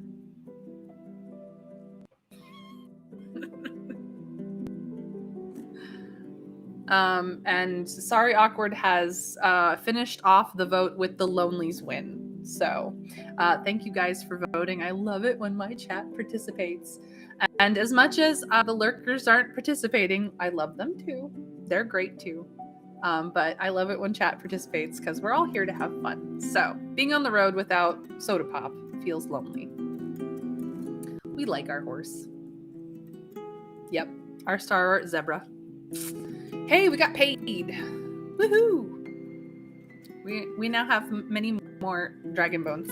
And Sorry Awkward has finished off the vote with the lonelies win. So thank you guys for voting. I love it when my chat participates. And as much as the lurkers aren't participating, I love them too. They're great too. But I love it when chat participates because we're all here to have fun. So being on the road without Soda Pop feels lonely. We like our horse. Yep, our star zebra. Hey, we got paid. Woohoo! We now have many more dragon bones.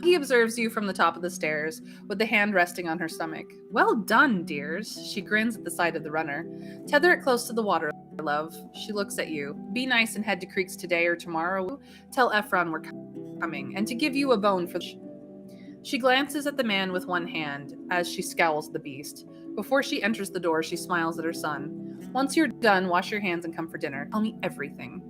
He observes you from the top of the stairs, with the hand resting on her stomach. Well done, dears. She grins at the sight of the runner. Tether it close to the water, love. She looks at you. Be nice and head to Creeks today or tomorrow. Tell Ephron we're coming, and to give you a bone for the... She glances at the man with one hand as she scowls at the beast. Before she enters the door, she smiles at her son. Once you're done, wash your hands and come for dinner. Tell me everything.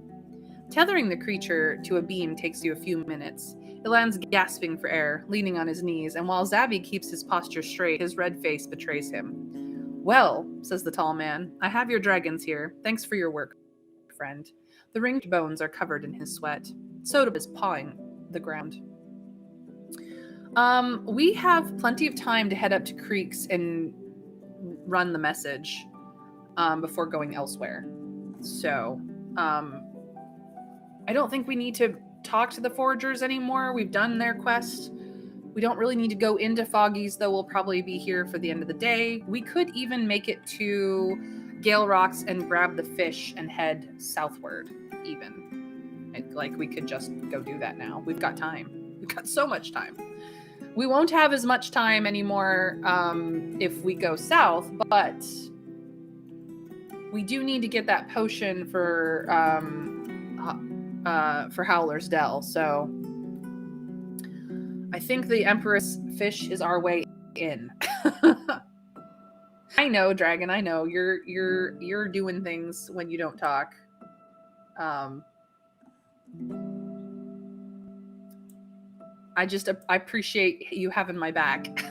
Tethering the creature to a beam takes you a few minutes. It lands gasping for air, leaning on his knees, and while Zabby keeps his posture straight, his red face betrays him. Well, says the tall man, I have your dragons here. Thanks for your work, friend. The ringed bones are covered in his sweat. Soda is pawing the ground. We have plenty of time to head up to Creeks and run the message before going elsewhere. So, I don't think we need to talk to the foragers anymore. We've done their quest. We don't really need to go into Foggy's, though we'll probably be here for the end of the day. We could even make it to Gale Rocks and grab the fish and head southward, even. Like, we could just go do that now. We've got time. We've got so much time. We won't have as much time anymore if we go south, but we do need to get that potion for Howler's Dell, so I think the Empress fish is our way in. I know, Dragon. I know you're doing things when you don't talk. I appreciate you having my back.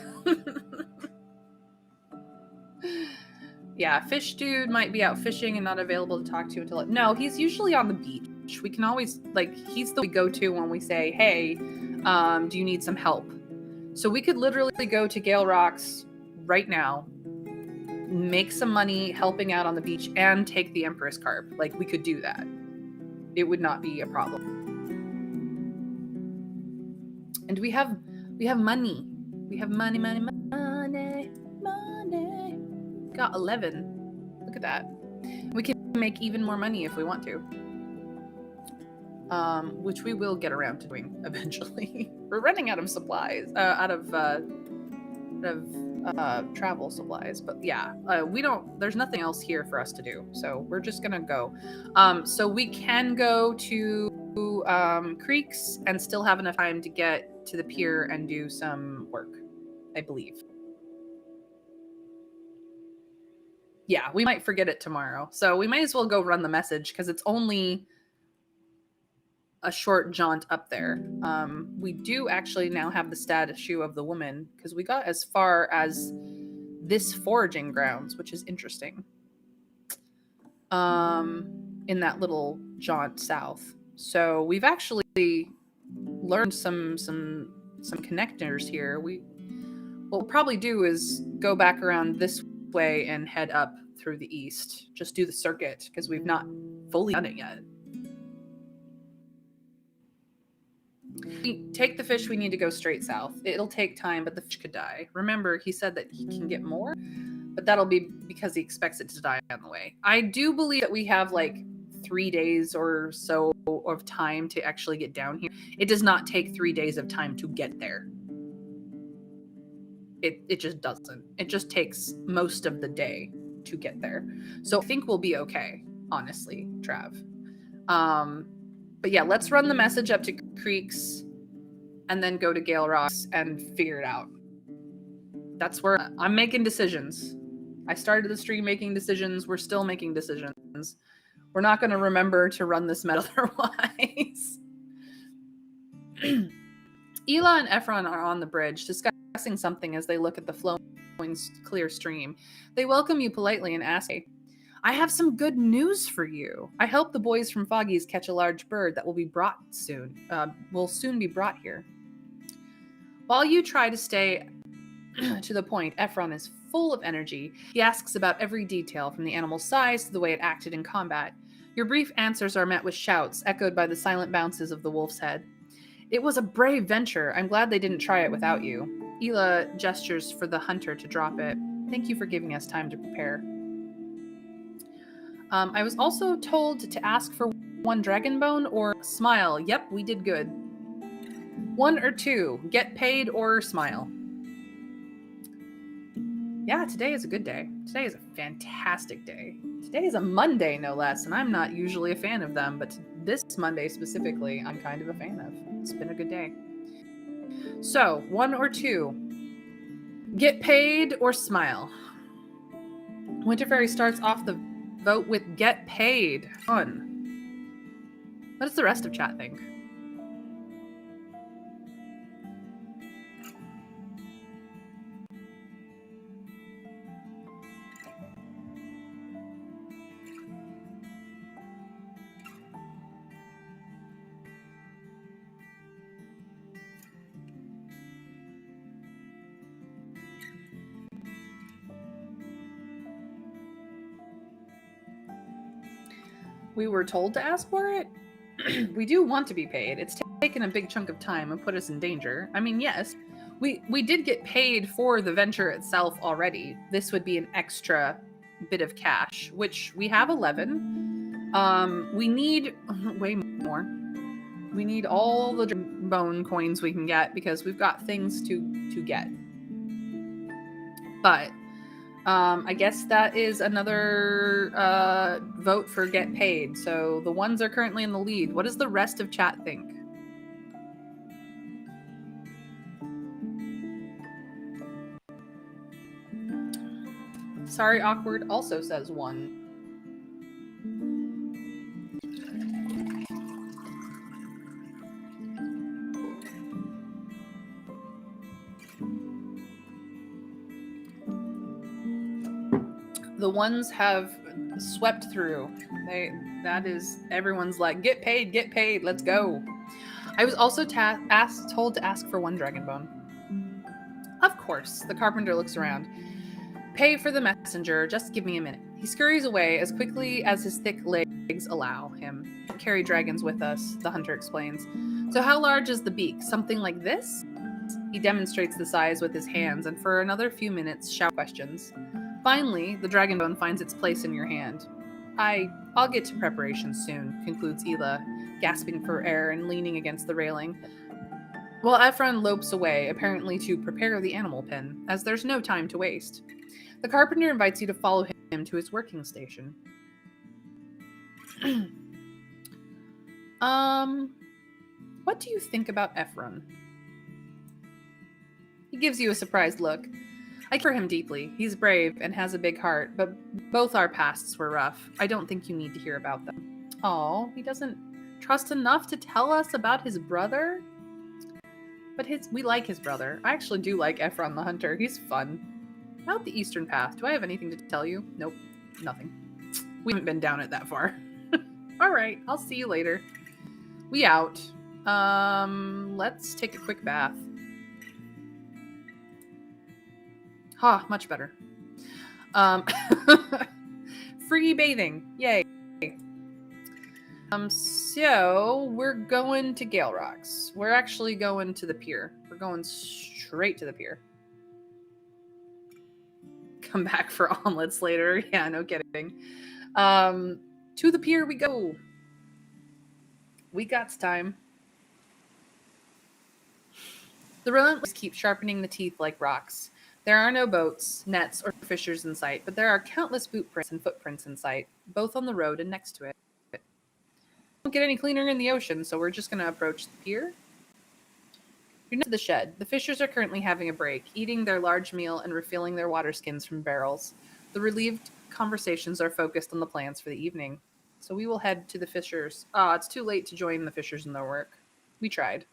Yeah, Fish Dude might be out fishing and not available to talk to until... No, he's usually on the beach. We can always... he's the we go to when we say, hey, do you need some help? So we could literally go to Gale Rocks right now, make some money helping out on the beach, and take the Empress Carp. We could do that. It would not be a problem. And we have money. We have money. Got 11. Look at that. We can make even more money if we want to. Which we will get around to doing eventually. We're running out of supplies, out of travel supplies, but yeah, there's nothing else here for us to do, so we're just gonna go. So we can go to Creeks and still have enough time to get to the pier and do some work, I believe. Yeah, we might forget it tomorrow, so we might as well go run the message because it's only a short jaunt up there. We do actually now have the statue of the woman because we got as far as this foraging grounds, which is interesting. In that little jaunt south. So we've actually learned some connectors here. What we'll probably do is go back around this way and head up through the east. Just do the circuit because we've not fully done it yet. We take the fish, we need to go straight south. It'll take time, but the fish could die. Remember, he said that he can get more, but that'll be because he expects it to die on the way. I do believe that we have 3 days or so of time to actually get down here. It does not take 3 days of time to get there. It just doesn't. It just takes most of the day to get there. So I think we'll be okay, honestly, Trav. But yeah, let's run the message up to Creeks and then go to Gale Rocks and figure it out. That's where I'm making decisions. I started the stream making decisions. We're still making decisions. We're not going to remember to run this met otherwise. Ela and Ephron are on the bridge discussing something as they look at the flowing clear stream. They welcome you politely and ask, I have some good news for you. I hope the boys from Foggy's catch a large bird that will be brought soon. Will soon be brought here. While you try to stay to the point, Ephron is full of energy. He asks about every detail, from the animal's size to the way it acted in combat. Your brief answers are met with shouts, echoed by the silent bounces of the wolf's head. It was a brave venture. I'm glad they didn't try it without you. Ela gestures for the hunter to drop it. Thank you for giving us time to prepare. I was also told to ask for 1 dragon bone or smile? Yep, we did good. 1 or 2, get paid or smile. Yeah, today is a good day. Today is a fantastic day. Today is a Monday, no less, and I'm not usually a fan of them, but this Monday specifically, I'm kind of a fan of. It's been a good day. So, 1 or 2, get paid or smile. Winter Fairy starts off the vote with get paid. Fun. What does the rest of chat think? We were told to ask for it. We do want to be paid. It's taken a big chunk of time and put us in danger. I mean, yes, we did get paid for the venture itself already. This would be an extra bit of cash, which we have 11. We need way more. We need all the bone coins we can get because we've got things to get. But I guess that is another vote for get paid. So the ones are currently in the lead. What does the rest of chat think? Sorry, Awkward also says 1. The ones have swept through. That is, everyone's like, get paid, let's go. I was also told to ask for 1 dragon bone. Of course, the carpenter looks around. Pay for the messenger, just give me a minute. He scurries away as quickly as his thick legs allow him. Carry dragons with us, the hunter explains. So how large is the beak? Something like this? He demonstrates the size with his hands, and for another few minutes shout questions. Finally, the dragon bone finds its place in your hand. I'll get to preparations soon, concludes Ela, gasping for air and leaning against the railing, while Ephron lopes away, apparently to prepare the animal pen, as there's no time to waste. The carpenter invites you to follow him to his working station. What do you think about Ephron? He gives you a surprised look. I care for him deeply. He's brave and has a big heart, but both our pasts were rough. I don't think you need to hear about them. Oh, he doesn't trust enough to tell us about his brother? But we like his brother. I actually do like Ephron the Hunter. He's fun. About the Eastern Path, do I have anything to tell you? Nope, nothing. We haven't been down it that far. Alright, I'll see you later. We out. Let's take a quick bath. Ha, much better. Free bathing. Yay. So we're going to Gale Rocks. We're actually going to the pier. We're going straight to the pier. Come back for omelets later. Yeah, no kidding. To the pier we go. We got time. The relentless keep sharpening the teeth like rocks. There are no boats, nets, or fishers in sight, but there are countless boot prints and footprints in sight, both on the road and next to it. Won't get any cleaner in the ocean, so we're just going to approach the pier. You're near the shed. The fishers are currently having a break, eating their large meal and refilling their water skins from barrels. The relieved conversations are focused on the plans for the evening. So we will head to the fishers. It's too late to join the fishers in their work. We tried.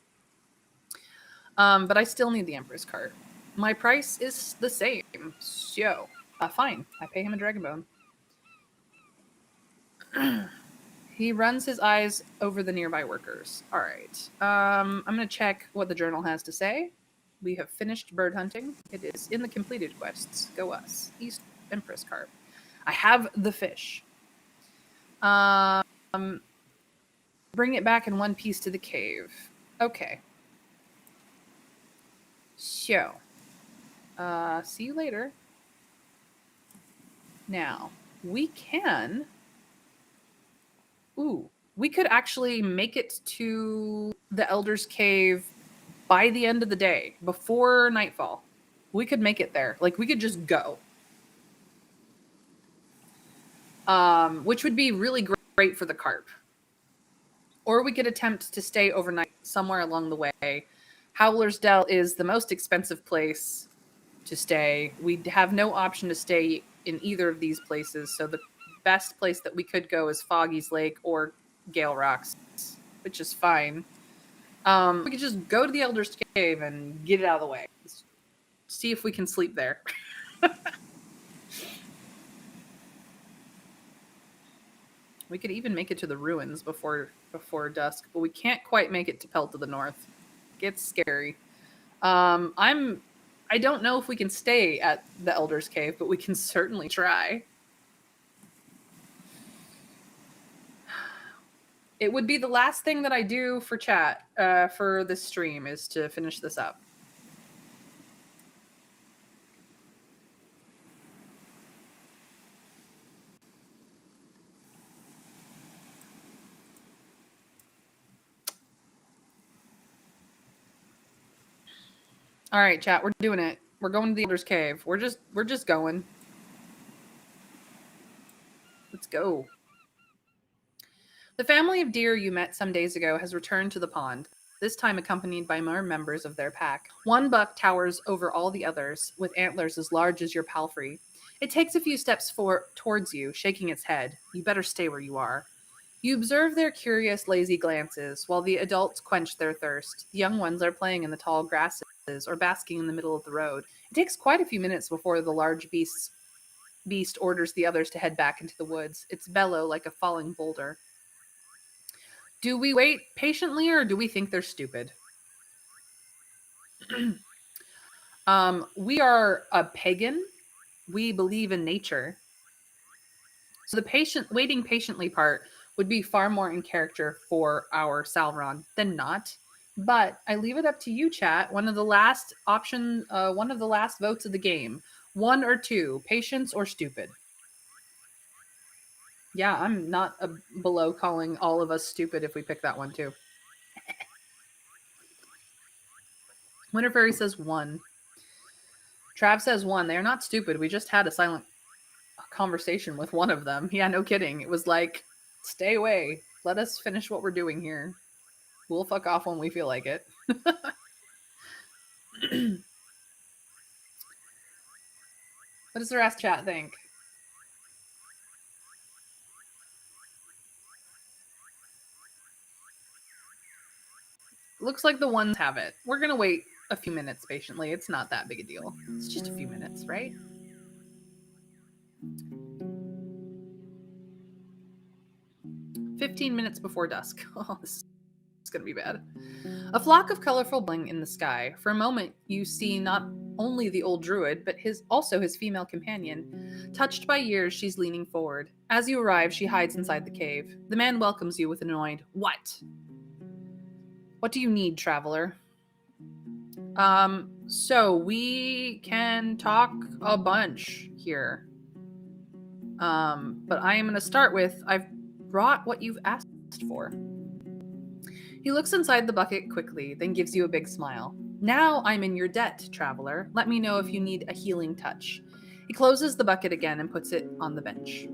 But I still need the Empress cart. My price is the same. So, fine. I pay him a dragon bone. He runs his eyes over the nearby workers. All right. I'm going to check what the journal has to say. We have finished bird hunting. It is in the completed quests. Go us. East Empress Carp. I have the fish. Bring it back in one piece to the cave. Okay. So, see you later. Now, we can... Ooh, we could actually make it to the Elder's Cave by the end of the day, before nightfall. We could make it there. Like, we could just go. Which would be really great for the carp. Or we could attempt to stay overnight somewhere along the way. Howler's Dell is the most expensive place to stay. We have no option to stay in either of these places, so the best place that we could go is Foggy's Lake or Gale Rocks, which is fine. We could just go to the Elder's Cave and get it out of the way. See if we can sleep there. We could even make it to the ruins before dusk, but we can't quite make it to Pelt to the North. It gets scary. I don't know if we can stay at the Elder's Cave, but we can certainly try. It would be the last thing that I do for chat for this stream is to finish this up. All right, chat, we're doing it. We're going to the Elder's Cave. We're just going. Let's go. The family of deer you met some days ago has returned to the pond, this time accompanied by more members of their pack. One buck towers over all the others, with antlers as large as your palfrey. It takes a few steps towards you, shaking its head. You better stay where you are. You observe their curious, lazy glances, while the adults quench their thirst. The young ones are playing in the tall grasses or basking in the middle of the road. It takes quite a few minutes before the large beast orders the others to head back into the woods, its bellow like a falling boulder. Do we wait patiently, or do we think they're stupid? We are a pagan. We believe in nature. So the waiting patiently part would be far more in character for our Salron than not. But I leave it up to you, chat. One of the last one of the last votes of the game. 1 or 2, patience or stupid. Yeah, I'm not below calling all of us stupid if we pick that one too. Winter Fairy says 1. Trav says 1. They are not stupid. We just had a silent conversation with one of them. Yeah, no kidding. It was like, stay away. Let us finish what we're doing here. We'll fuck off when we feel like it. What does the rest chat think? Looks like the ones have it. We're going to wait a few minutes patiently. It's not that big a deal. It's just a few minutes, right? "15 minutes before dusk." Oh, this is going to be bad. A flock of colorful bling in the sky. For a moment, you see not only the old druid, but also his female companion. Touched by years, she's leaning forward. As you arrive, she hides inside the cave. The man welcomes you with an annoyed, "What? What do you need, traveler?" So we can talk a bunch here. But I am going to start with, I've brought what you've asked for. He looks inside the bucket quickly, then gives you a big smile. "Now I'm in your debt, traveler. Let me know if you need a healing touch." He closes the bucket again and puts it on the bench.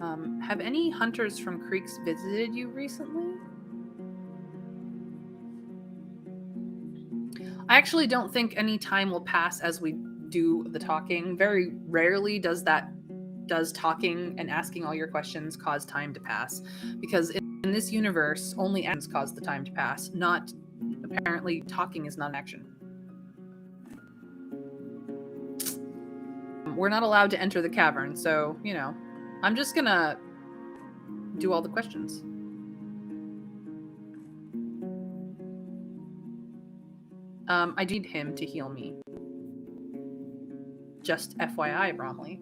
Have any hunters from creeks visited you recently? I actually don't think any time will pass as we do the talking. Very rarely does talking and asking all your questions cause time to pass, because in this universe, only actions cause the time to pass. Not apparently, talking is not an action. We're not allowed to enter the cavern, so I'm just gonna do all the questions. I need him to heal me. Just FYI, Bromley.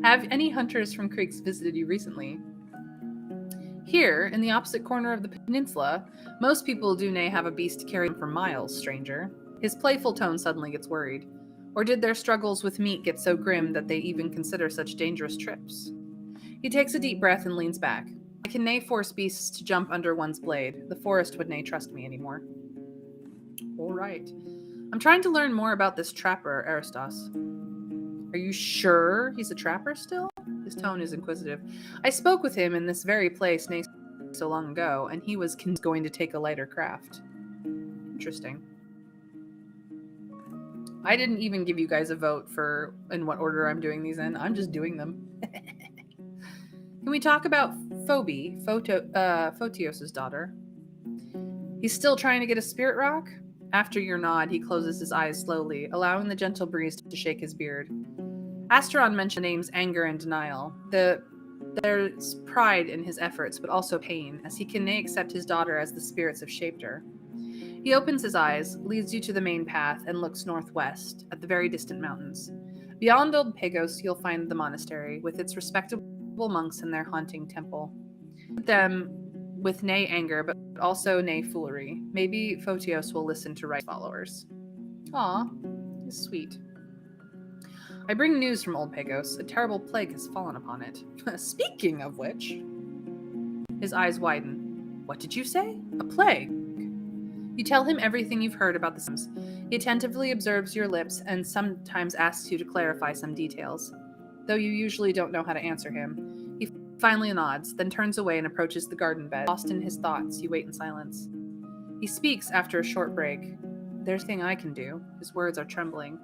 Have any hunters from creeks visited you recently? Here, in the opposite corner of the peninsula, most people do nay have a beast to carry them for miles, stranger. His playful tone suddenly gets worried. Or did their struggles with meat get so grim that they even consider such dangerous trips? He takes a deep breath and leans back. I can nay force beasts to jump under one's blade. The forest would nay trust me anymore. All right. I'm trying to learn more about this trapper, Aristos. Are you sure he's a trapper still? His tone is inquisitive. I spoke with him in this very place nay so long ago, and he was going to take a lighter craft. Interesting. I didn't even give you guys a vote for in what order I'm doing these in. I'm just doing them. Can we talk about Phoebe, Photios' daughter? He's still trying to get a spirit rock? After your nod, he closes his eyes slowly, allowing the gentle breeze to shake his beard. Asteron mentioned the names anger and denial. There's pride in his efforts, but also pain, as he can accept his daughter as the spirits have shaped her. He opens his eyes, leads you to the main path, and looks northwest, at the very distant mountains. Beyond Old Pagos, you'll find the monastery, with its respectable monks and their haunting temple. Them with nay anger, but also nay foolery. Maybe Photios will listen to right followers. Aw, he's sweet. I bring news from Old Pagos. A terrible plague has fallen upon it. Speaking of which... His eyes widen. What did you say? A plague? You tell him everything you've heard about the Sims. He attentively observes your lips and sometimes asks you to clarify some details. Though you usually don't know how to answer him. He finally nods, then turns away and approaches the garden bed. Lost in his thoughts, you wait in silence. He speaks after a short break. There's nothing I can do. His words are trembling.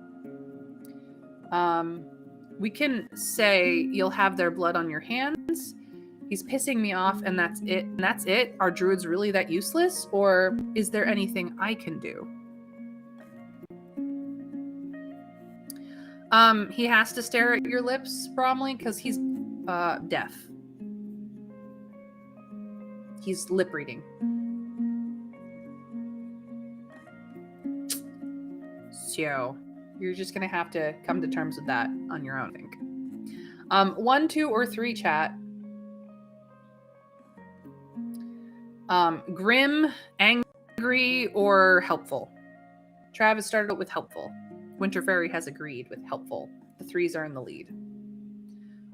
We can say you'll have their blood on your hands. He's pissing me off and that's it. And that's it? Are druids really that useless? Or is there anything I can do? He has to stare at your lips, Bromley, because he's deaf. He's lip reading. So you're just gonna have to come to terms with that on your own, I think. 1, 2, or 3 chat. Grim, angry, or helpful? Travis started out with helpful. Winter Fairy has agreed with helpful. The 3s are in the lead.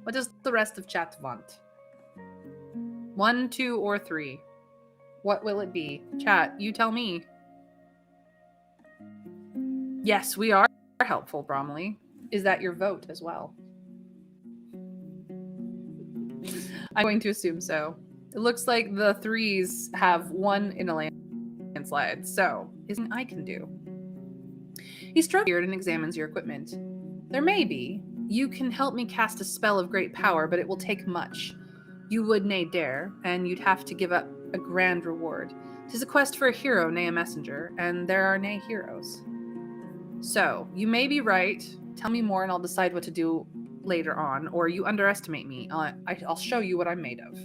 What does the rest of chat want? 1, 2, or 3? What will it be? Chat, you tell me. Yes, we are helpful, Bromley. Is that your vote as well? I'm going to assume so. It looks like the 3s have 1 in a landslide, so is something I can do. He strokes your beard and examines your equipment. There may be. You can help me cast a spell of great power, but it will take much. You would nay dare, and you'd have to give up a grand reward. 'Tis a quest for a hero, nay a messenger, and there are nay heroes. So, you may be right. Tell me more and I'll decide what to do later on, or you underestimate me. I'll show you what I'm made of.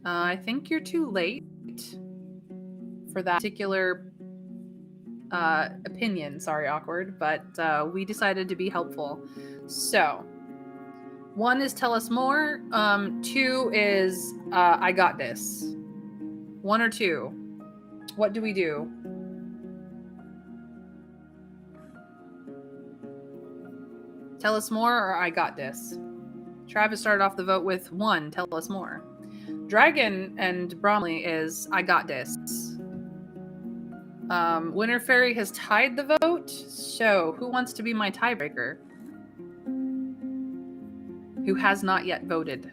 I think you're too late for that particular opinion. Sorry, awkward, but we decided to be helpful. So, 1 is tell us more. 2 is I got this. 1 or 2? What do we do? Tell us more or I got this. Travis started off the vote with 1, tell us more. Dragon and Bromley is I got this. Winter Fairy has tied the vote. So, who wants to be my tiebreaker? Who has not yet voted?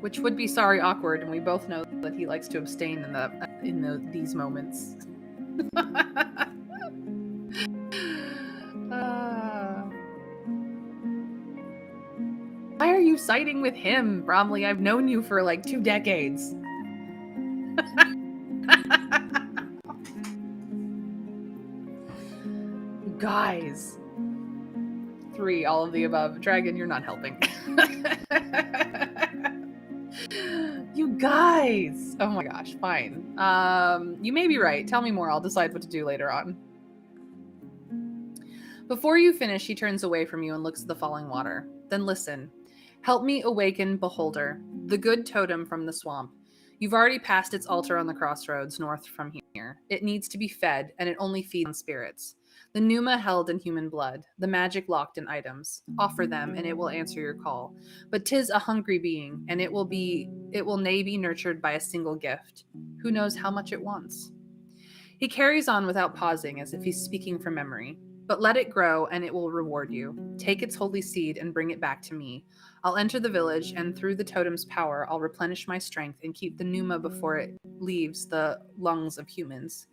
Which would be sorry, awkward, and we both know that he likes to abstain in these moments. Why are you siding with him, Bromley? I've known you for like 2 decades. You guys. 3, all of the above. Dragon, you're not helping. You guys. Oh my gosh, fine. You may be right. Tell me more. I'll decide what to do later on. Before you finish, he turns away from you and looks at the falling water. Then listen. Help me awaken Beholder, the good totem from the swamp. You've already passed its altar on the crossroads north from here. It needs to be fed, and it only feeds on spirits. The pneuma held in human blood, the magic locked in items. Offer them, and it will answer your call. But 'tis a hungry being, and it will nay be nurtured by a single gift. Who knows how much it wants? He carries on without pausing, as if he's speaking from memory. But let it grow, and it will reward you. Take its holy seed and bring it back to me. I'll enter the village, and through the totem's power, I'll replenish my strength and keep the pneuma before it leaves the lungs of humans.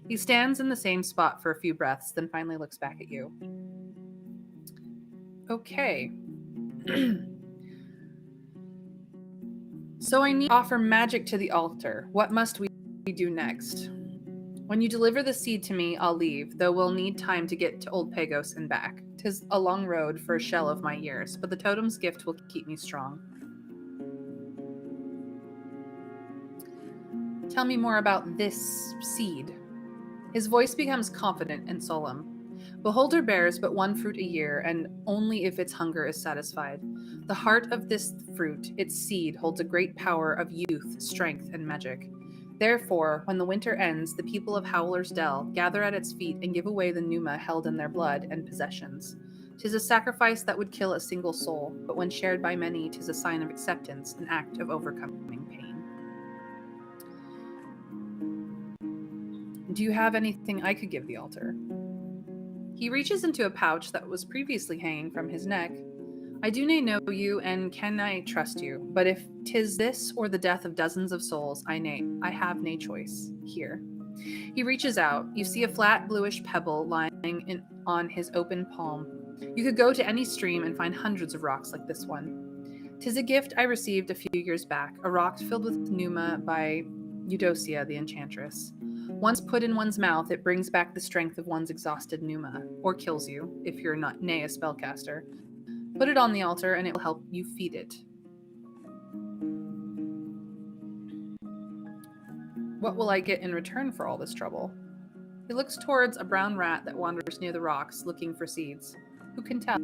He stands in the same spot for a few breaths, then finally looks back at you. Okay. So I need to offer magic to the altar. What must we do next? When you deliver the seed to me, I'll leave, though we'll need time to get to Old Pagos and back. 'Tis a long road for a shell of my years, but the totem's gift will keep me strong. Tell me more about this seed. His voice becomes confident and solemn. Beholder bears but one fruit a year, and only if its hunger is satisfied. The heart of this fruit, its seed, holds a great power of youth, strength, and magic. Therefore, when the winter ends, the people of Howler's Dell gather at its feet and give away the pneuma held in their blood and possessions. 'Tis a sacrifice that would kill a single soul, but when shared by many, 'tis a sign of acceptance, an act of overcoming pain. Do you have anything I could give the altar? He reaches into a pouch that was previously hanging from his neck. I do know you, and can I trust you, but if 'tis this or the death of dozens of souls, I have nae choice. Here. He reaches out. You see a flat bluish pebble lying on his open palm. You could go to any stream and find hundreds of rocks like this one. 'Tis a gift I received a few years back, a rock filled with pneuma by Eudocia the Enchantress. Once put in one's mouth, it brings back the strength of one's exhausted pneuma, or kills you, if you're not a spellcaster. Put it on the altar, and it will help you feed it. What will I get in return for all this trouble? He looks towards a brown rat that wanders near the rocks, looking for seeds. Who can tell?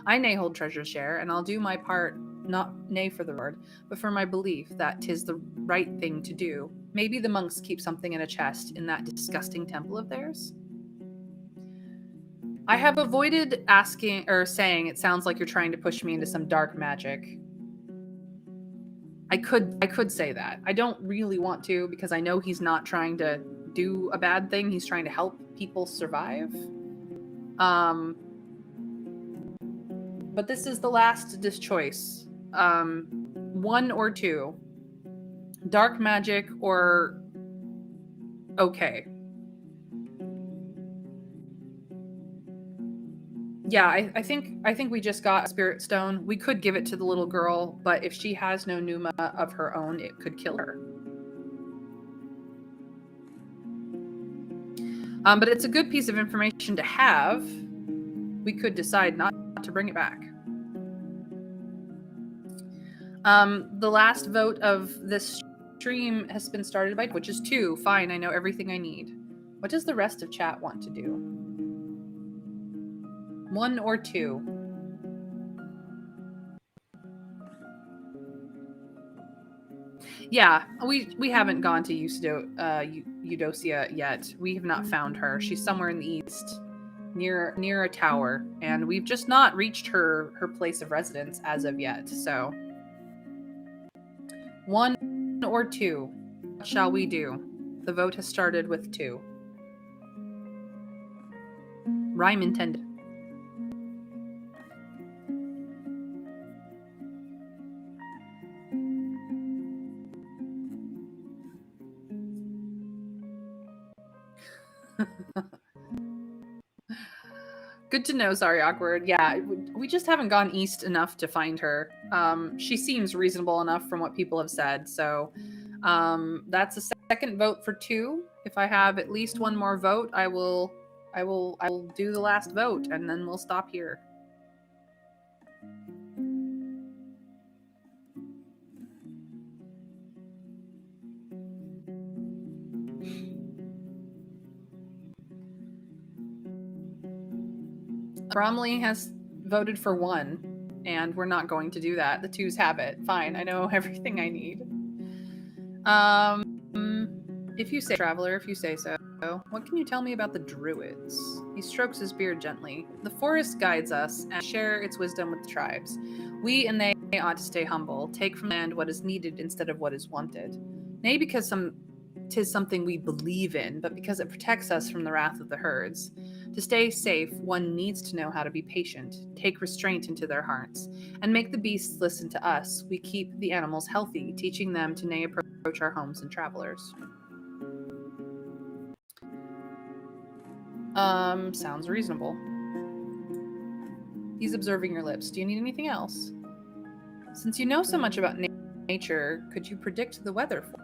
I nay hold treasure's share, and I'll do my part, not nay for the Lord, but for my belief that 'tis the right thing to do. Maybe the monks keep something in a chest in that disgusting temple of theirs? I have avoided asking or saying it sounds like you're trying to push me into some dark magic. I could say that. I don't really want to, because I know he's not trying to do a bad thing. He's trying to help people survive. But this is the last choice. One or two. Dark magic or okay. Yeah, I think we just got a spirit stone. We could give it to the little girl, but if she has no pneuma of her own, it could kill her. But it's a good piece of information to have. We could decide not to bring it back. The last vote of this stream has been started by, which is 2. Fine, I know everything I need. What does the rest of chat want to do? 1 or 2? Yeah, we haven't gone to Eudocia yet. We have not found her. She's somewhere in the east, near a tower, and we've just not reached her place of residence as of yet. So, 1 or 2? What shall we do? The vote has started with 2. Rhyme intended. Good to know, sorry, awkward. Yeah, we just haven't gone east enough to find her. She seems reasonable enough from what people have said, so that's a second vote for 2. If I have at least one more vote, I will do the last vote, and then we'll stop here. Bromley has voted for 1, and we're not going to do that. The 2s have it. Fine, I know everything I need. If you say, traveler, if you say so, what can you tell me about the druids? He strokes his beard gently. The forest guides us and share its wisdom with the tribes. We and they ought to stay humble, take from land what is needed instead of what is wanted. Nay, because 'tis something we believe in, but because it protects us from the wrath of the herds. To stay safe, one needs to know how to be patient, take restraint into their hearts, and make the beasts listen to us. We keep the animals healthy, teaching them to nay approach our homes and travelers. Sounds reasonable. He's observing your lips. Do you need anything else? Since you know so much about nature, could you predict the weather for?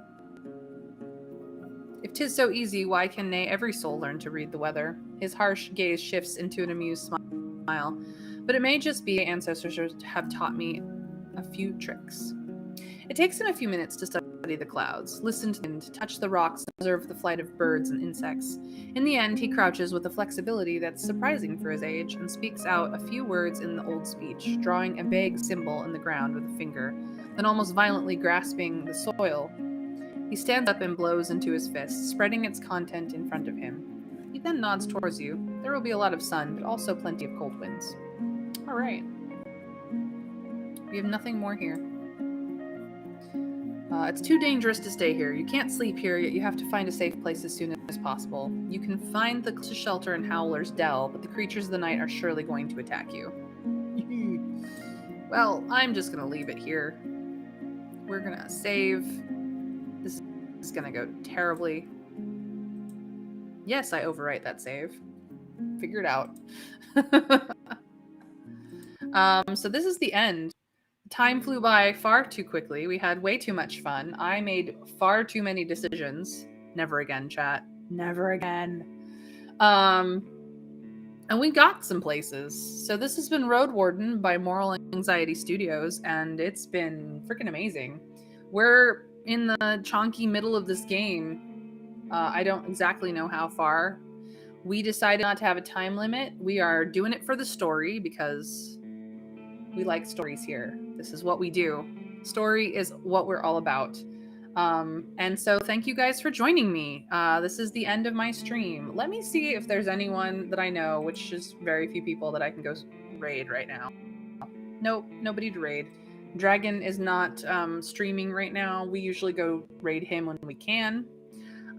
If 'tis so easy, why can nay every soul learn to read the weather? His harsh gaze shifts into an amused smile. But it may just be ancestors have taught me a few tricks. It takes him a few minutes to study the clouds, listen to the wind, touch the rocks, and observe the flight of birds and insects. In the end, he crouches with a flexibility that's surprising for his age and speaks out a few words in the old speech, drawing a vague symbol in the ground with a finger, then almost violently grasping the soil. He stands up and blows into his fist, spreading its content in front of him. He then nods towards you. There will be a lot of sun, but also plenty of cold winds. All right. We have nothing more here. It's too dangerous to stay here. You can't sleep here, yet you have to find a safe place as soon as possible. You can find the shelter in Howler's Dell, but the creatures of the night are surely going to attack you. Well, I'm just going to leave it here. We're going to save. This is going to go terribly. Yes, I overwrite that save. Figure it out. So this is the end. Time flew by far too quickly. We had way too much fun. I made far too many decisions. Never again, chat. Never again. And we got some places. So this has been Roadwarden by Moral Anxiety Studios, and it's been freaking amazing. We're in the chonky middle of this game. I don't exactly know how far. We decided not to have a time limit. We are doing it for the story because we like stories here. This is what we do. Story is what we're all about. And so thank you guys for joining me. This is the end of my stream. Let me see if there's anyone that I know, which is very few people, that I can go raid right now. Nope, nobody to raid. Dragon is not streaming right now. We usually go raid him when we can.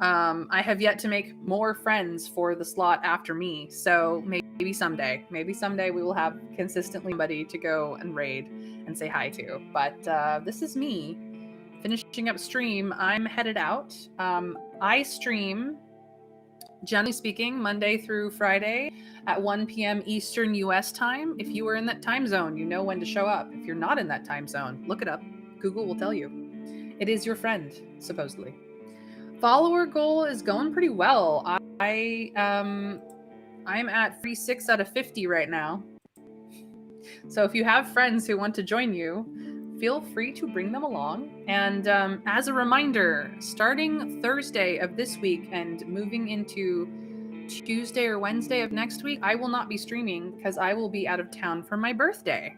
I have yet to make more friends for the slot after me, so maybe someday we will have consistently somebody to go and raid and say hi to. But this is me finishing up stream. I'm headed out. I stream, generally speaking, Monday through Friday at 1 p.m. Eastern US time. If you are in that time zone, you know when to show up. If you're not in that time zone, look it up. Google will tell you. It is your friend, supposedly. Follower goal is going pretty well. I'm at 46 out of 50 right now. So if you have friends who want to join you, feel free to bring them along. And as a reminder, starting Thursday of this week and moving into Tuesday or Wednesday of next week, I will not be streaming because I will be out of town for my birthday.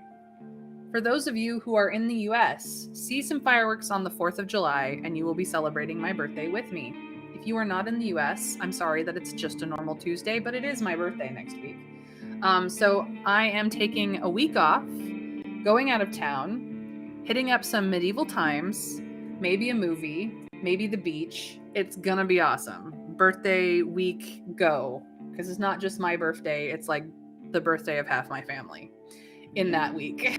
For those of you who are in the US, see some fireworks on the 4th of July and you will be celebrating my birthday with me. If you are not in the US, I'm sorry that it's just a normal Tuesday, but it is my birthday next week. So I am taking a week off, going out of town, hitting up some medieval times, maybe a movie, maybe the beach. It's gonna be awesome. Birthday week go. Because it's not just my birthday, it's like the birthday of half my family in that week.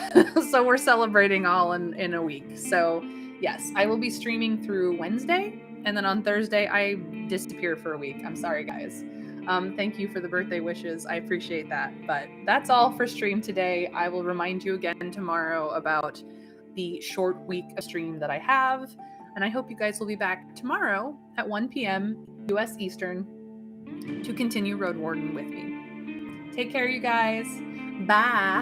So we're celebrating all in a week. So yes, I will be streaming through Wednesday, and then on Thursday I disappear for a week. I'm sorry, guys. Thank you for the birthday wishes. I appreciate that. But that's all for stream today. I will remind you again tomorrow about the short week of stream that I have. And I hope you guys will be back tomorrow at 1 p.m. US Eastern to continue Roadwarden with me. Take care, you guys. Bye.